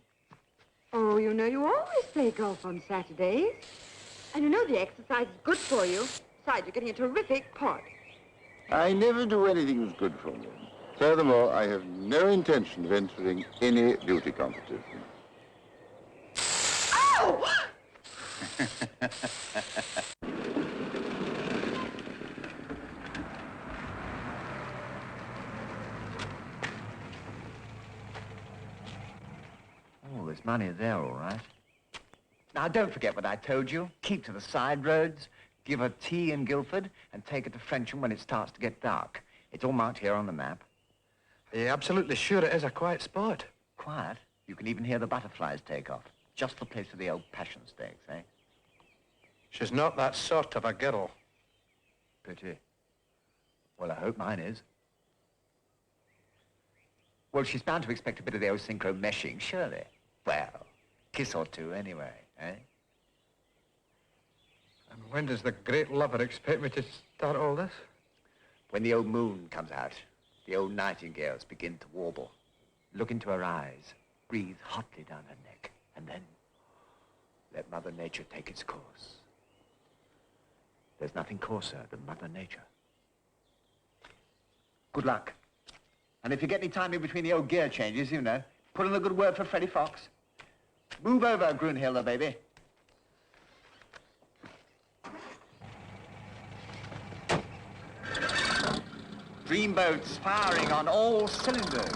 Oh, you know you always play golf on Saturdays. And you know the exercise is good for you. Besides, you're getting a terrific pot. I never do anything that's good for me. Furthermore, I have no intention of entering any beauty competition. Ow! Oh, there's money there, all right. Now, don't forget what I told you. Keep to the side roads, give her tea in Guildford, and take her to Frensham when it starts to get dark. It's all marked here on the map. Are you absolutely sure it is a quiet spot? Quiet? You can even hear the butterflies take off. Just the place for the old passion stakes, eh? She's not that sort of a girl. Pity. Well, I hope mine is. Well, she's bound to expect a bit of the old synchro meshing, surely. Well, kiss or two anyway, eh? And when does the great lover expect me to start all this? When the old moon comes out, the old nightingales begin to warble. Look into her eyes, breathe hotly down her neck, and then let Mother Nature take its course. There's nothing coarser than Mother Nature. Good luck. And if you get any time in between the old gear changes, you know, put in a good word for Freddie Fox. Move over, Grunhilda, baby. Dreamboat's firing on all cylinders.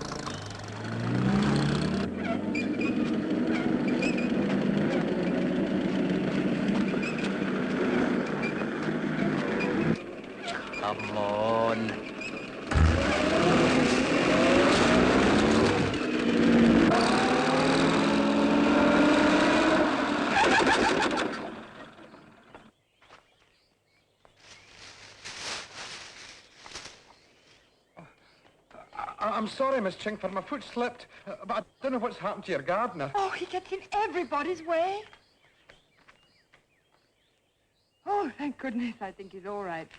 Come on. I'm sorry, Miss Chingford. My foot slipped. But I don't know what's happened to your gardener. Oh, he gets in everybody's way. Oh, thank goodness. I think he's all right.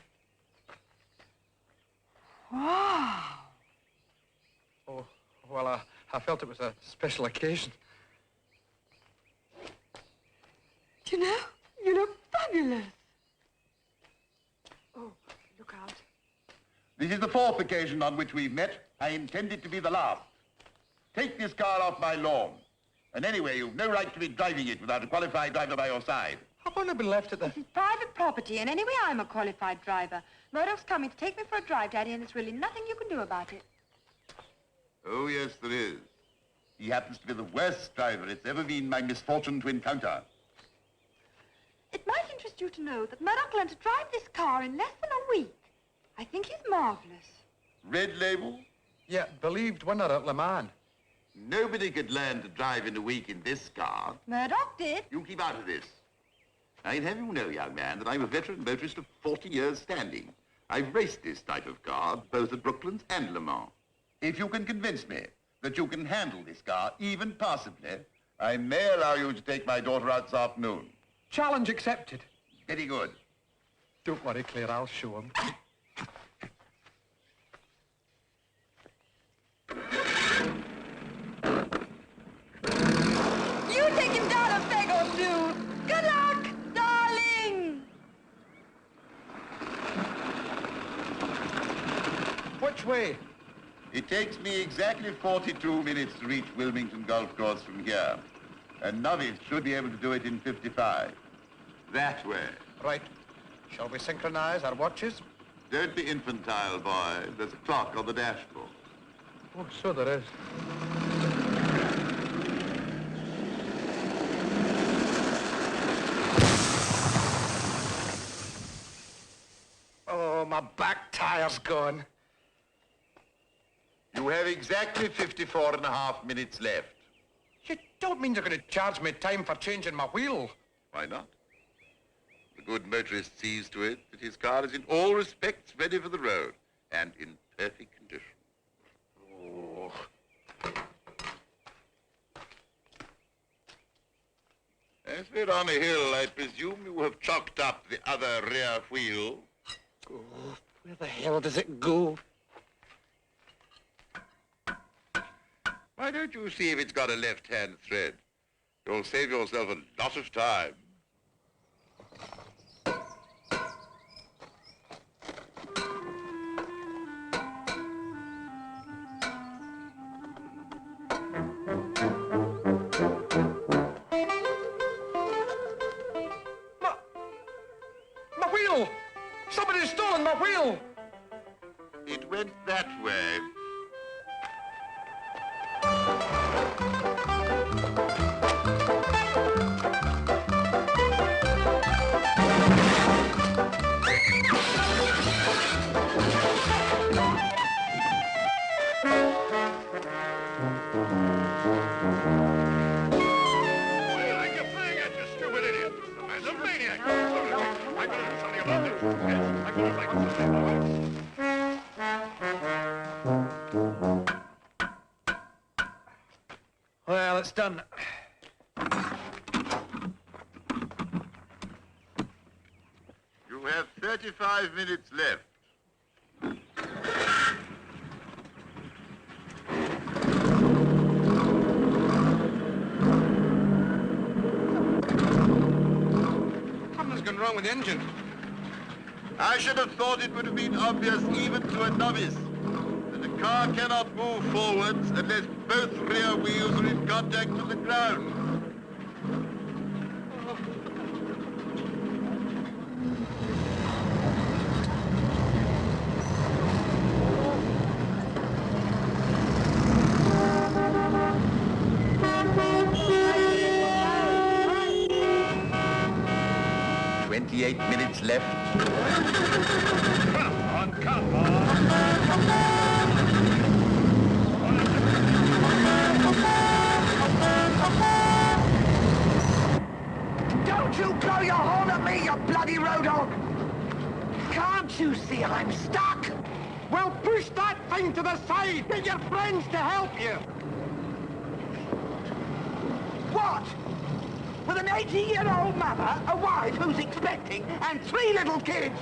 Wow. Oh, well, I felt it was a special occasion. Do you know, you look fabulous. Oh, look out. This is the fourth occasion on which we've met. I intend it to be the last. Take this car off my lawn. And anyway, you've no right to be driving it without a qualified driver by your side. I've only been left at the... This is private property, and anyway, I'm a qualified driver. Murdoch's coming to take me for a drive, Daddy, and there's really nothing you can do about it. Oh, yes, there is. He happens to be the worst driver it's ever been my misfortune to encounter. It might interest you to know that Murdoch learned to drive this car in less than a week. I think he's marvelous. Red Label? Yeah, believed winner at Le Mans. Nobody could learn to drive in a week in this car. Murdoch did. You keep out of this. I'd have you know, young man, that I'm a veteran motorist of 40 years standing. I've raced this type of car, both at Brooklands and Le Mans. If you can convince me that you can handle this car, even passably, I may allow you to take my daughter out this afternoon. Challenge accepted. Very good. Don't worry, Claire, I'll show him. You take him down a peg or two. Good luck, darling. Which way? It takes me exactly 42 minutes to reach Wilmington Golf Course from here. A novice should be able to do it in 55. That way. Right. Shall we synchronize our watches? Don't be infantile, boy. There's a clock on the dashboard. Oh, so there is. Oh, my back tire's gone. You have exactly 54 and a half minutes left. You don't mean you're going to charge me time for changing my wheel? Why not? The good motorist sees to it that his car is in all respects ready for the road and in perfect condition. Oh, As we're on a hill, I presume you have chalked up the other rear wheel. Oh, where the hell does it go? Why don't you see if it's got a left-hand thread? You'll save yourself a lot of time. My wheel! Somebody's stolen my wheel! It went that way. Well, it's done. You have 35 minutes left. Something's gone wrong with the engine. I should have thought it would have been obvious even to a novice that the car cannot move forwards unless both rear wheels are in contact with the ground. Minutes left. Come on. Don't you blow your horn at me, you bloody road dog! Can't you see I'm stuck? Well, push that thing to the side. Get your friends to help you. What? With an 80-year-old mother, a wife who's expecting, and 3 little kids.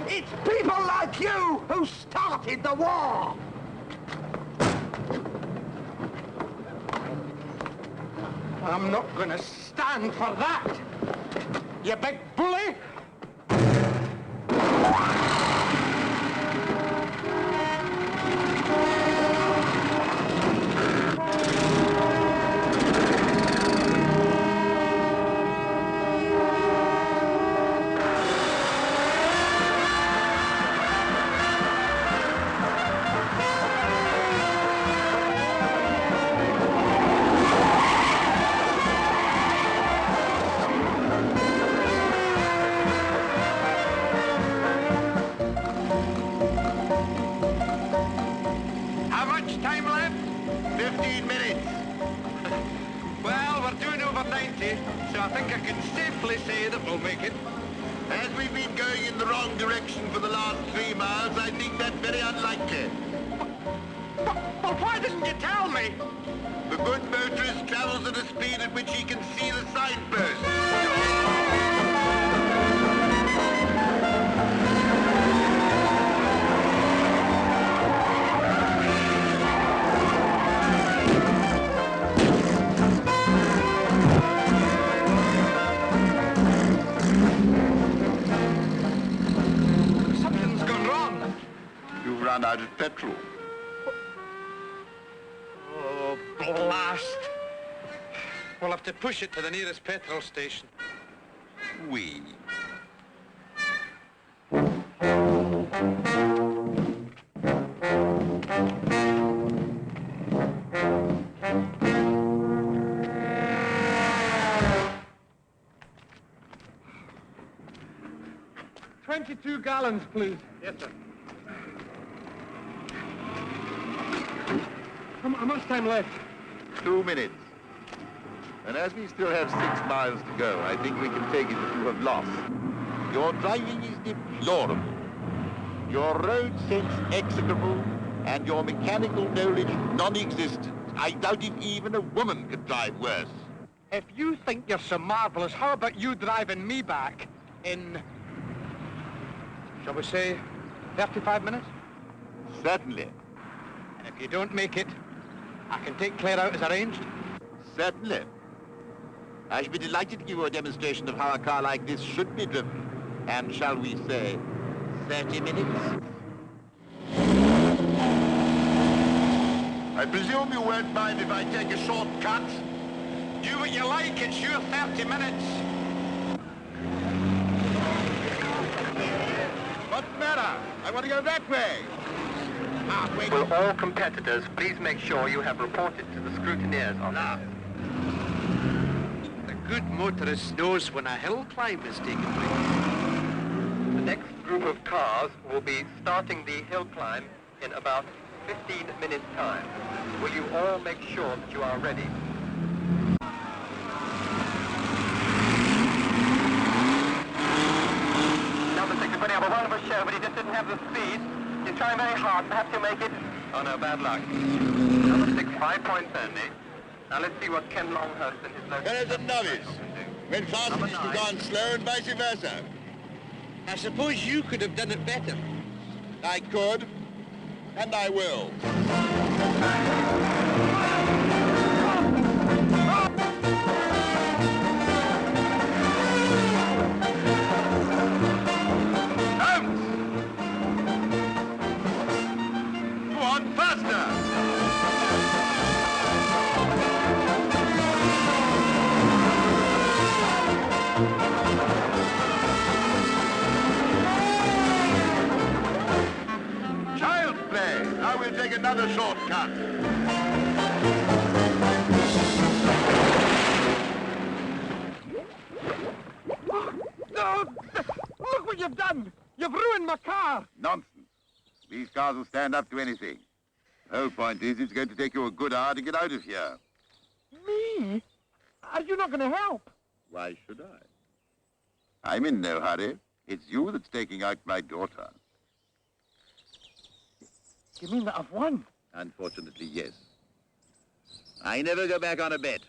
It's people like you who started the war. I'm not going to stand for that. You big bully. How much time left? 15 minutes. Well, we're doing over 90, so I think I can safely say that we'll make it. As we've been going in the wrong direction for the last 3 miles, I think that's very unlikely. But why didn't you tell me? The good motorist travels at a speed at which he can see the signpost. Something's gone wrong. You've run out of petrol. Oh, blast. We'll have to push it to the nearest petrol station. We. $22 gallons, please. Yes, sir. How much time left? 2 minutes. And as we still have 6 miles to go, I think we can take it that you have lost. Your driving is deplorable. Your road sense execrable, and your mechanical knowledge non-existent. I doubt if even a woman could drive worse. If you think you're so marvelous, how about you driving me back in, shall we say, 35 minutes? Certainly. And if you don't make it, I can take Claire out as arranged? Certainly. I should be delighted to give you a demonstration of how a car like this should be driven. And shall we say, 30 minutes? I presume you won't mind if I take a short cut? Do what you like, it's your 30 minutes. What's the matter? I want to go that way. Wait. Will all competitors please make sure you have reported to the scrutineers on that? The good motorist knows when a hill climb is taking place. The next group of cars will be starting the hill climb in about 15 minutes' time. Will you all make sure that you are ready? Number 6 is putting up a wonderful show, but he just didn't have the speed. He's trying very hard. Perhaps he'll make it. Oh no, bad luck. Number 6, 5 points only. Now let's see what Ken Longhurst and his local... Whereas a novice. When fast is to go on slow and vice versa. I suppose you could have done it better. I could, and I will. Go on, faster! Child's play. Now we'll take another shortcut. No! Look what you've done! You've ruined my car! Nonsense. These cars will stand up to anything. The whole point is it's going to take you a good hour to get out of here. Me? Are you not going to help? Why should I? I'm in no hurry. It's you that's taking out my daughter. You mean that I've won? Unfortunately, yes. I never go back on a bet.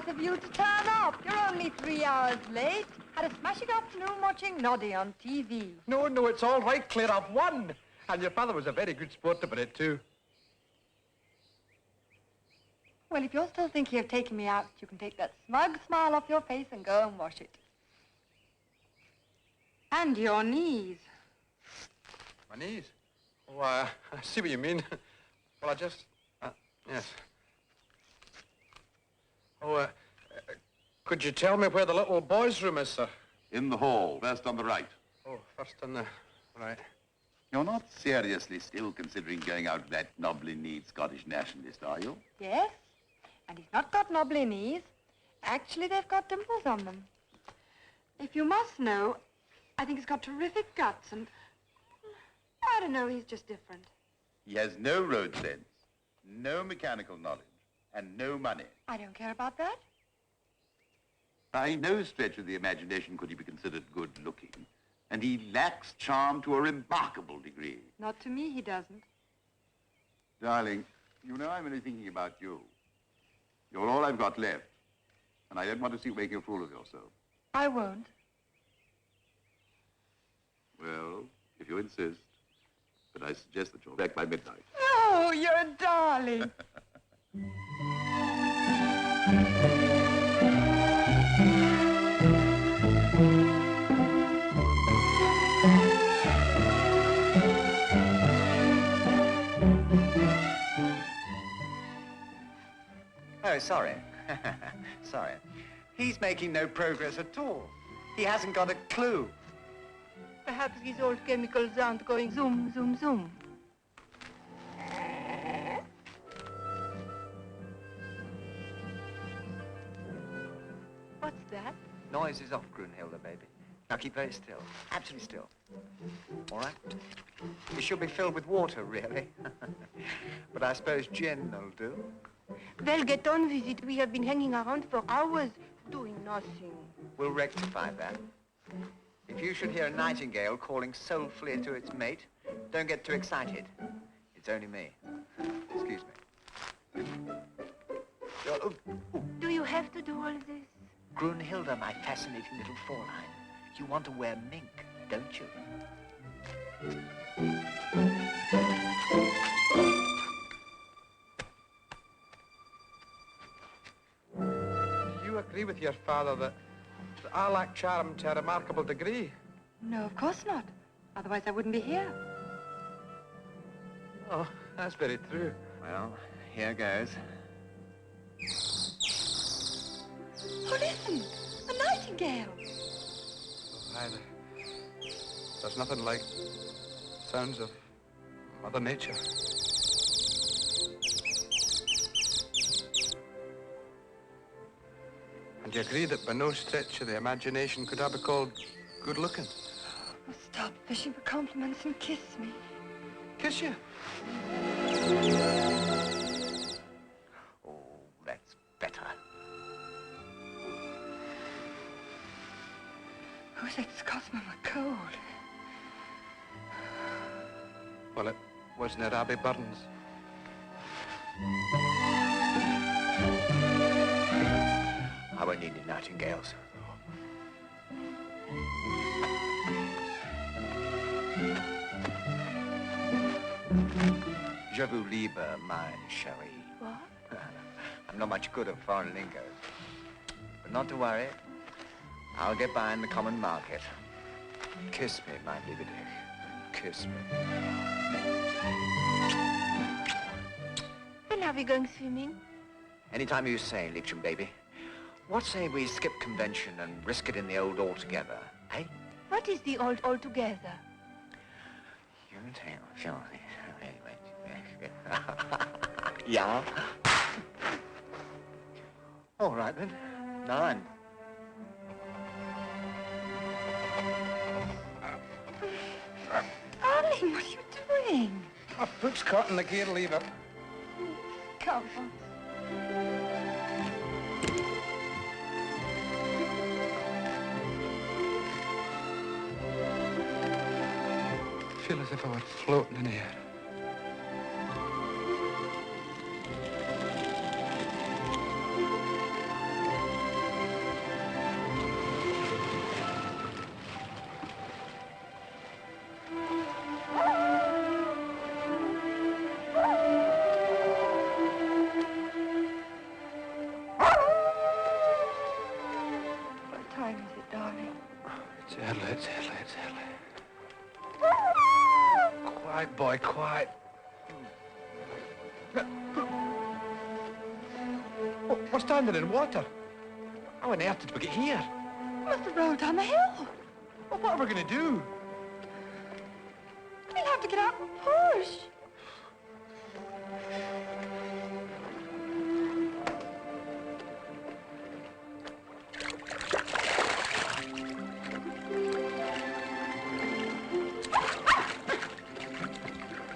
Of you to turn up. You're only 3 hours late. Had a smashing afternoon watching Noddy on TV. No, it's all right, Claire. I've won. And your father was a very good sport about it, too. Well, if you're still thinking of taking me out, you can take that smug smile off your face and go and wash it. And your knees. My knees? Oh, I see what you mean. Well, I just... yes. Oh, could you tell me where the little boy's room is, sir? In the hall, first on the right. Oh, first on the right. You're not seriously still considering going out with that knobbly-kneed Scottish nationalist, are you? Yes, and he's not got knobbly knees. Actually, they've got dimples on them. If you must know, I think he's got terrific guts, and I don't know, he's just different. He has no road sense, no mechanical knowledge, and no money. I don't care about that. By no stretch of the imagination could he be considered good-looking, and he lacks charm to a remarkable degree. Not to me, he doesn't. Darling, you know I'm only thinking about you. You're all I've got left, and I don't want to see you making a fool of yourself. I won't. Well, if you insist, but I suggest that you're back by midnight. Oh, you're a darling. Oh, sorry. Sorry. He's making no progress at all. He hasn't got a clue. Perhaps his old chemicals aren't going zoom, zoom, zoom. What's that? Noise is off, Grunhilde, baby. Now keep very still, absolutely still. All right? It should be filled with water, really. But I suppose gin will do. Well, get on with it. We have been hanging around for hours doing nothing. We'll rectify that. If you should hear a nightingale calling soulfully to its mate, don't get too excited. It's only me. Excuse me. Do you have to do all this? Grunhilde, my fascinating little Fräulein, you want to wear mink, don't you? Do you agree with your father that I lack charm to a remarkable degree? No, of course not. Otherwise I wouldn't be here. Oh, that's very true. Well, here goes. Oh, listen! A nightingale! Either. There's nothing like sounds of Mother Nature. And you agree that by no stretch of the imagination could I be called good-looking? Oh, stop fishing for compliments and kiss me. Kiss you? Oh, that's better. Who's that Scotsman with cold? Well, it wasn't it Abby Burns. I won't need any nightingales. Je vous libre, my chérie. What? I'm not much good at foreign lingo. But not to worry. I'll get by in the common market. Kiss me, my liebedich. Kiss me. When are we going swimming? Anytime you say, Liebchen baby. What say we skip convention and risk it in the old altogether, eh? What is the old altogether? You tell, sure. Yeah. All right then. 9. Darling, what are you doing? My foot's caught in the gear lever. Come on. I feel as if I were floating in air. What time is it, darling? It's early, it's early, it's early. Quiet, boy, quiet. We're standing in water. How on earth did we get here? Must have rolled down the hill. Well, what are we going to do? We'll have to get out and push.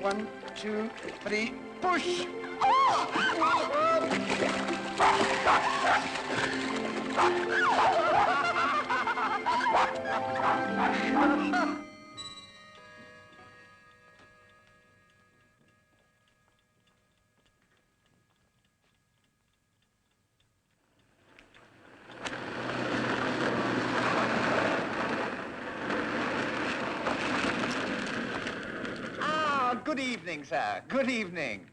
One, 2, 3, push! Good evening, sir. Good evening.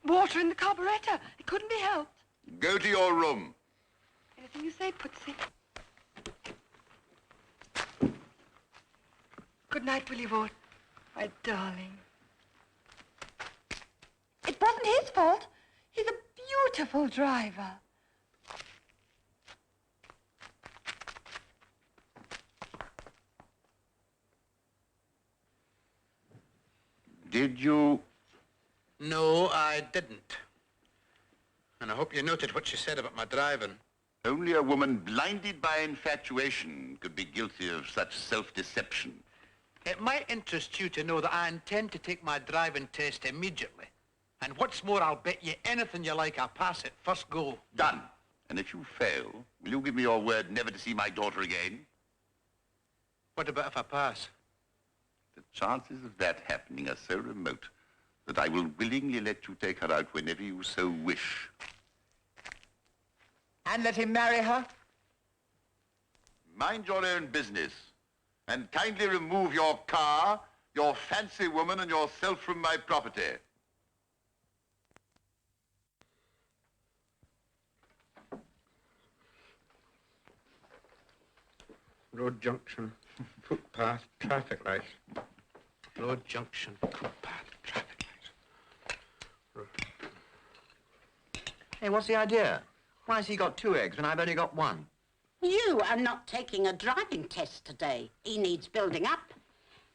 Water in the carburetor. It couldn't be helped. Go to your room. Anything you say, Putsy. Good night, Willie Ward. My darling. It wasn't his fault. He's a beautiful driver. Did you? No, I didn't. And I hope you noted what she said about my driving. Only a woman blinded by infatuation could be guilty of such self-deception. It might interest you to know that I intend to take my driving test immediately. And what's more, I'll bet you anything you like I'll pass it first go. Done. And if you fail, will you give me your word never to see my daughter again? What about if I pass? The chances of that happening are so remote that I will willingly let you take her out whenever you so wish. And let him marry her? Mind your own business. And kindly remove your car, your fancy woman, and yourself from my property. Road junction, footpath, traffic light. Road junction, footpath, traffic light. Hey, what's the idea? Why has he got 2 eggs when I've only got 1? You are not taking a driving test today. He needs building up.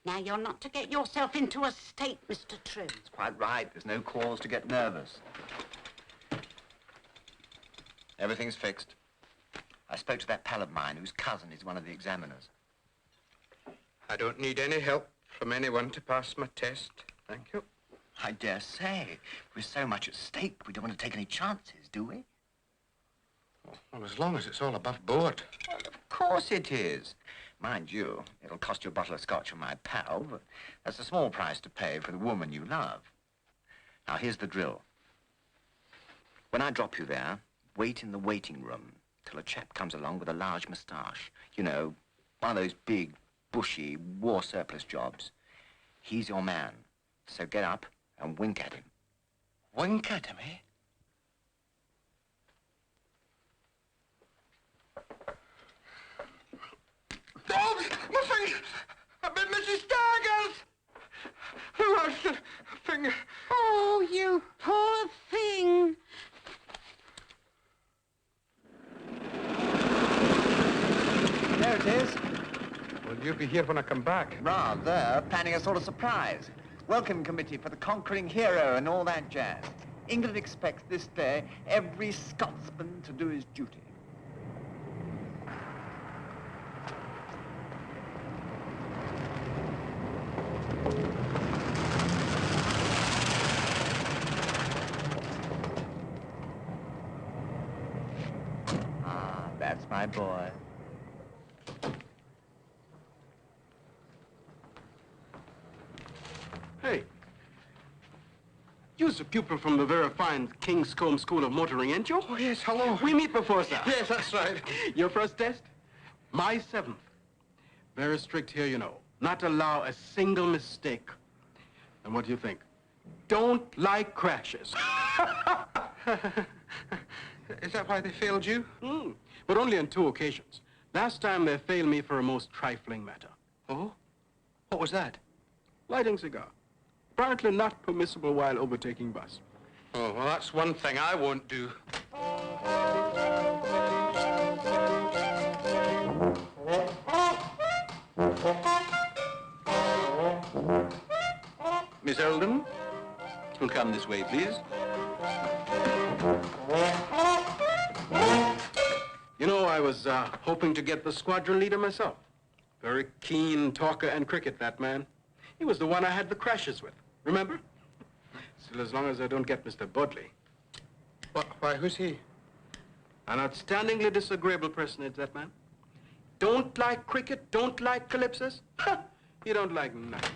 Now, you're not to get yourself into a state, Mr. Trim. That's quite right. There's no cause to get nervous. Everything's fixed. I spoke to that pal of mine whose cousin is one of the examiners. I don't need any help from anyone to pass my test. Thank you. I dare say. With so much at stake, we don't want to take any chances, do we? Well, as long as it's all above board. Well, of course it is. Mind you, it'll cost you a bottle of scotch from my pal, but that's a small price to pay for the woman you love. Now, here's the drill. When I drop you there, wait in the waiting room till a chap comes along with a large moustache. You know, one of those big, bushy, war surplus jobs. He's your man. So get up and wink at him. Wink at him, eh? Oh, my finger! Mrs. Stargirls! Oh, finger. Oh, you poor thing. There it is. Will you be here when I come back? Rather, planning a sort of surprise. Welcome committee for the conquering hero and all that jazz. England expects this day every Scotsman to do his duty. Ah, that's my boy. Hey. You're a pupil from the very fine Kingscombe School of Motoring, ain't you? Oh, yes, hello. We meet before, sir. Yes, that's right. Your first test? My 7th. Very strict here, you know. Not allow a single mistake. And what do you think? Don't like crashes. Is that why they failed you? But only on 2 occasions. Last time they failed me for a most trifling matter. Oh? What was that? Lighting cigar. Apparently not permissible while overtaking bus. Oh, well, that's one thing I won't do. Miss Eldon, will come this way, please. You know, I was hoping to get the squadron leader myself. Very keen talker and cricket, that man. He was the one I had the crashes with, remember? Still, as long as I don't get Mr. Bodley. Why, who's he? An outstandingly disagreeable personage, that man. Don't like cricket, don't like calypsos. You don't like nothing.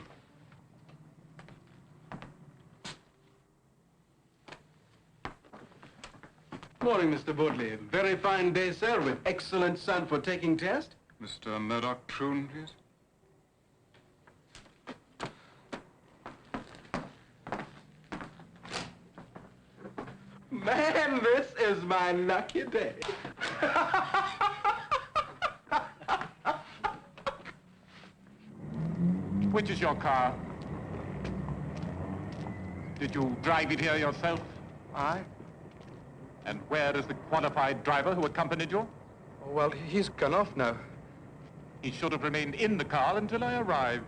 Morning, Mr. Bodley. Very fine day, sir, with excellent sun for taking test. Mr. Murdoch Troon, please. Man, this is my lucky day. Which is your car? Did you drive it here yourself? Aye. And where is the qualified driver who accompanied you? Oh, well, he's gone off now. He should have remained in the car until I arrived.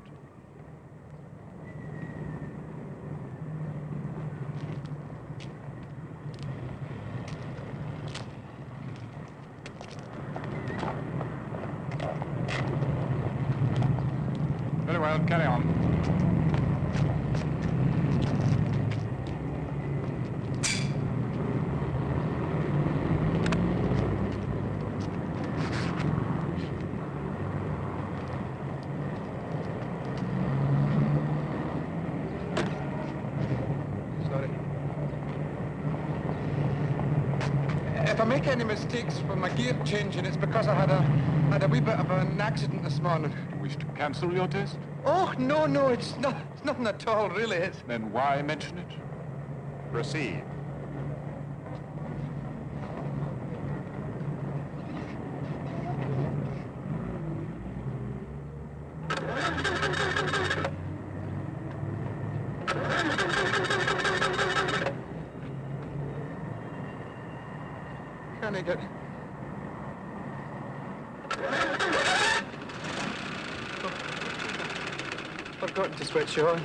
well, carry on. If I make any mistakes for my gear changing, it's because I had a wee bit of an accident this morning. Wish to cancel your test? Oh, no, it's nothing at all, really. It's... Then why mention it? Proceed. Can I get... Forgotten to switch on.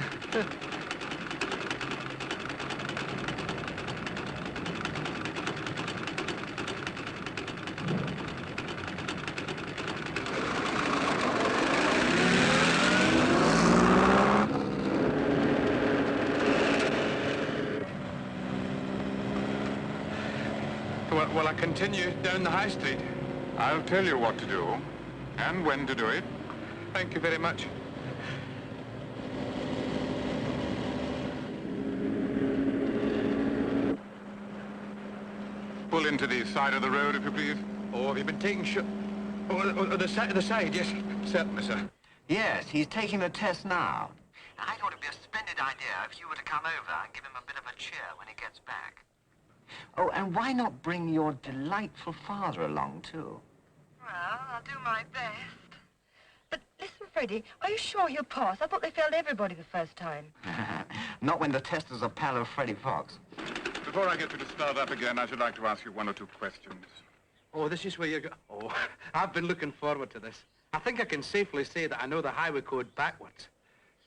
Will I continue down the high street? I'll tell you what to do and when to do it. Thank you very much. Pull into the side of the road, if you please. Oh, have you been taking the side, yes. Certainly, sir. Yes, he's taking the test now. I thought it'd be a splendid idea if you were to come over and give him a bit of a cheer when he gets back. Oh, and why not bring your delightful father along, too? Well, I'll do my best. But listen, Freddie, are you sure you'll pass? I thought they failed everybody the first time. Not when the tester's a pal of Freddie Fox. Before I get you to start up again, I should like to ask you one or two questions. Oh, this is where you're going. Oh, I've been looking forward to this. I think I can safely say that I know the highway code backwards.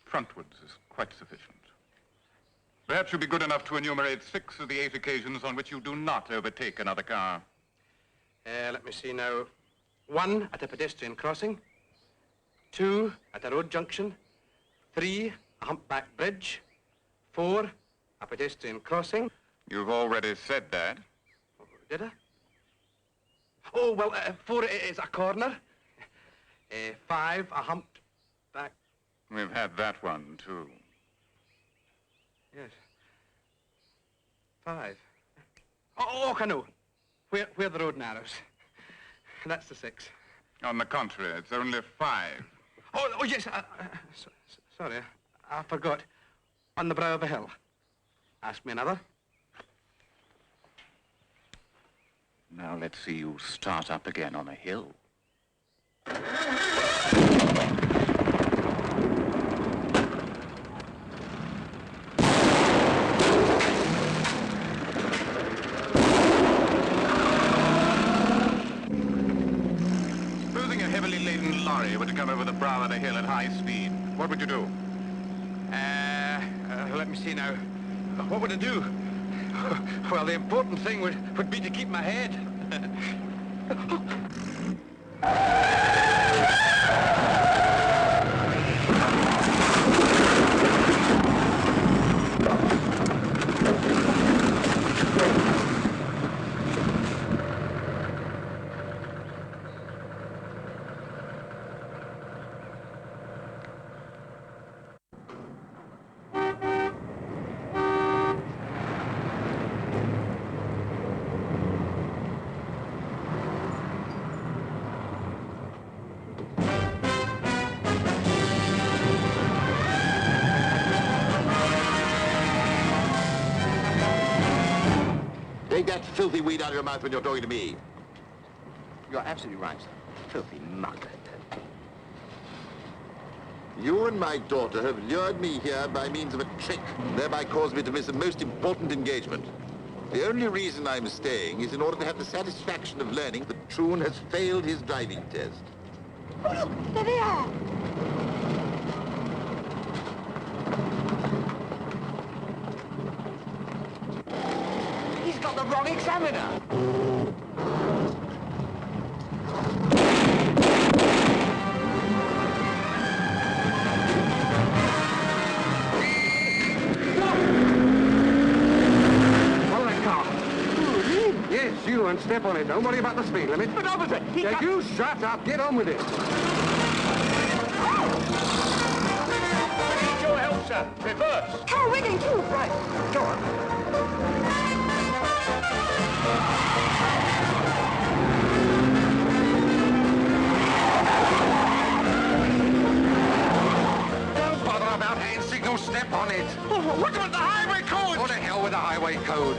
Frontwards is quite sufficient. Perhaps you'll be good enough to enumerate 6 of the 8 occasions on which you do not overtake another car. Let me see now. 1 at a pedestrian crossing. 2 at a road junction. 3, a humpback bridge. 4, a pedestrian crossing. You've already said that. Did I? Oh, well, 4 is a corner. 5, a humped back. We've had that one, too. Yes. 5. Oh, canoe. Where the road narrows. That's the 6. On the contrary, it's only 5. Oh, yes. Sorry, I forgot. On the brow of a hill. Ask me another. Now let's see you start up again on a hill. Supposing a heavily laden lorry were to come over the brow of the hill at high speed, what would you do? Let me see now. What would I do? Well, the important thing would be to keep my head. Take that filthy weed out of your mouth when you're talking to me. You're absolutely right, sir. Filthy muck. You and my daughter have lured me here by means of a trick, and thereby caused me to miss a most important engagement. The only reason I'm staying is in order to have the satisfaction of learning that Troon has failed his driving test. Oh, look, there they are. He's got the wrong examiner. step on it. Don't worry about the speed limit. But officer, Yeah, you shut up. Get on with it. Need your help, sir. Reverse. Oh, we're going too. Right. Go on. Don't bother about hand signals. Step on it. What about the highway code? What the hell with the highway code?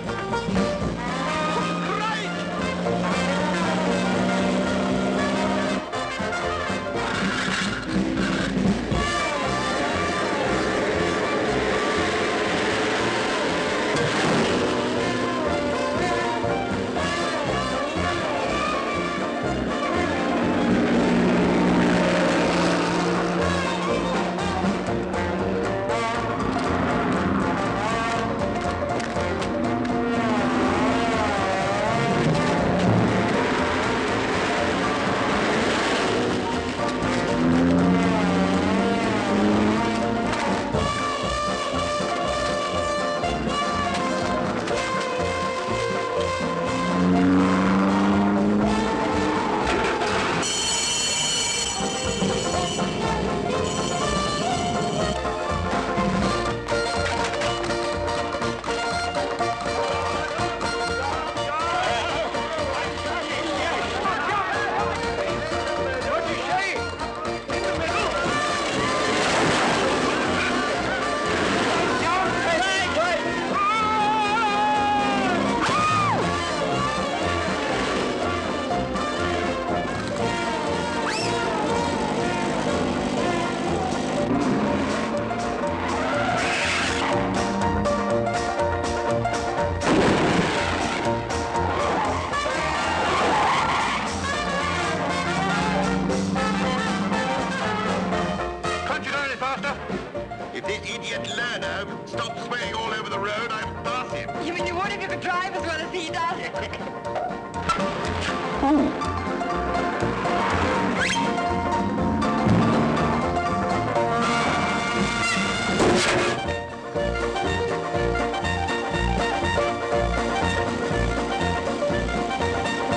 If this idiot learner stops swearing all over the road, I will pass him. You mean you would if you could drive as well as he does?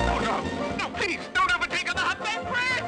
Oh, no. No, please, don't overtake on the hot bed bridge!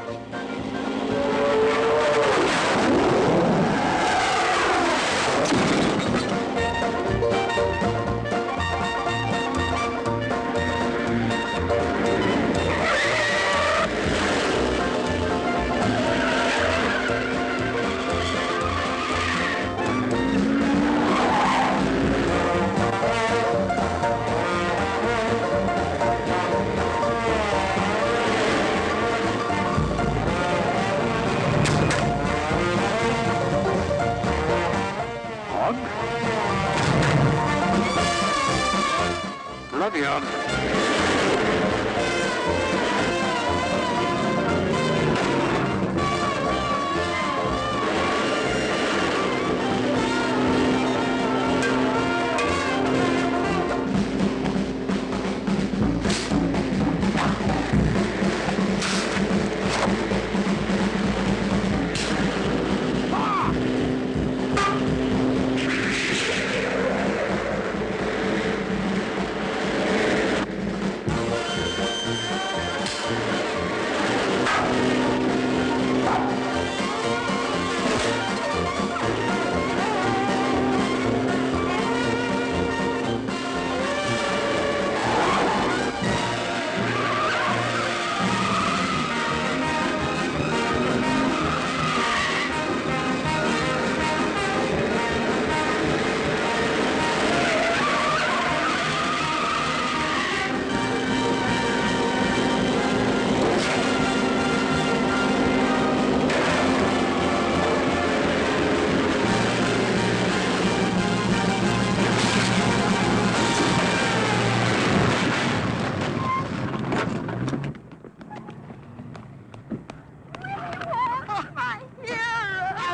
Bloody odd.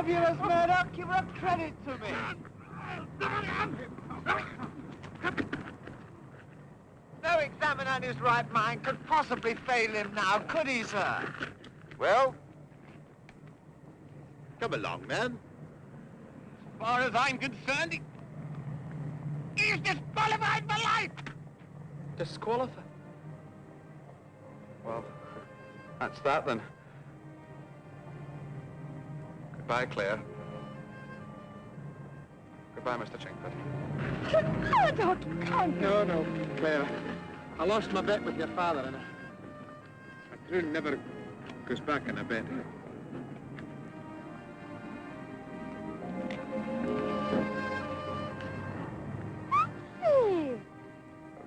Fabulous, Murdoch. Give a credit to me. No examiner in his right mind could possibly fail him now, could he, sir? Well, come along, man. As far as I'm concerned, he's disqualified for life. Disqualified? That's that, then. Goodbye, Claire. Goodbye, Mr. Chingford. Oh, don't come. No, Claire. I lost my bet with your father, and a troon never goes back in a bet. Hey.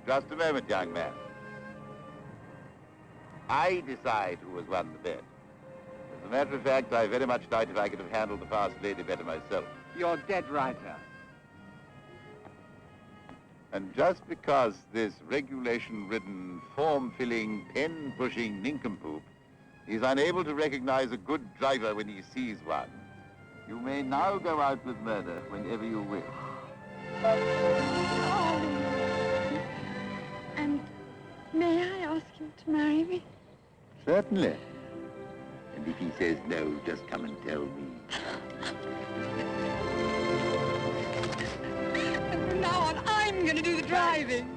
Just a moment, young man. I decide who has won the bet. As a matter of fact, I very much doubt if I could have handled the fast lady better myself. You're dead right, sir. And just because this regulation-ridden, form-filling, pen-pushing nincompoop is unable to recognize a good driver when he sees one, you may now go out with murder whenever you wish. And may I ask him to marry me? Certainly. And if he says no, just come and tell me. And from now on, I'm going to do the driving.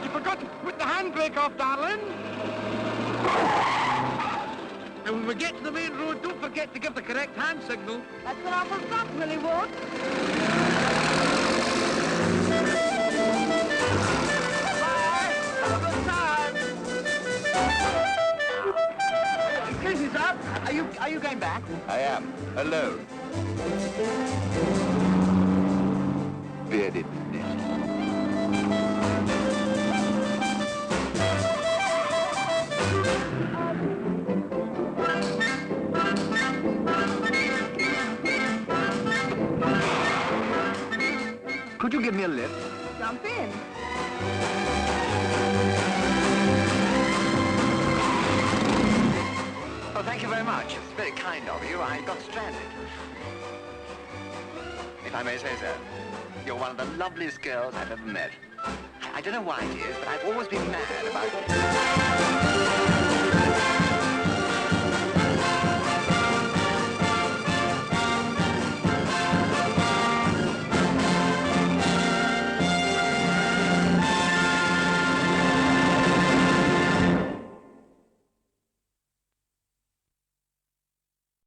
You forgot to put the handbrake off, darling. And when we get to the main road, don't forget to give the correct hand signal. That's what I forgot, Willie Wood. Excuse me, sir. Are you going back? I am, alone. Bearded snitch. Could you give me a lift? Jump in. Well, thank you very much. It's very kind of you. I got stranded. If I may say so, you're one of the loveliest girls I've ever met. I don't know why it is, but I've always been mad about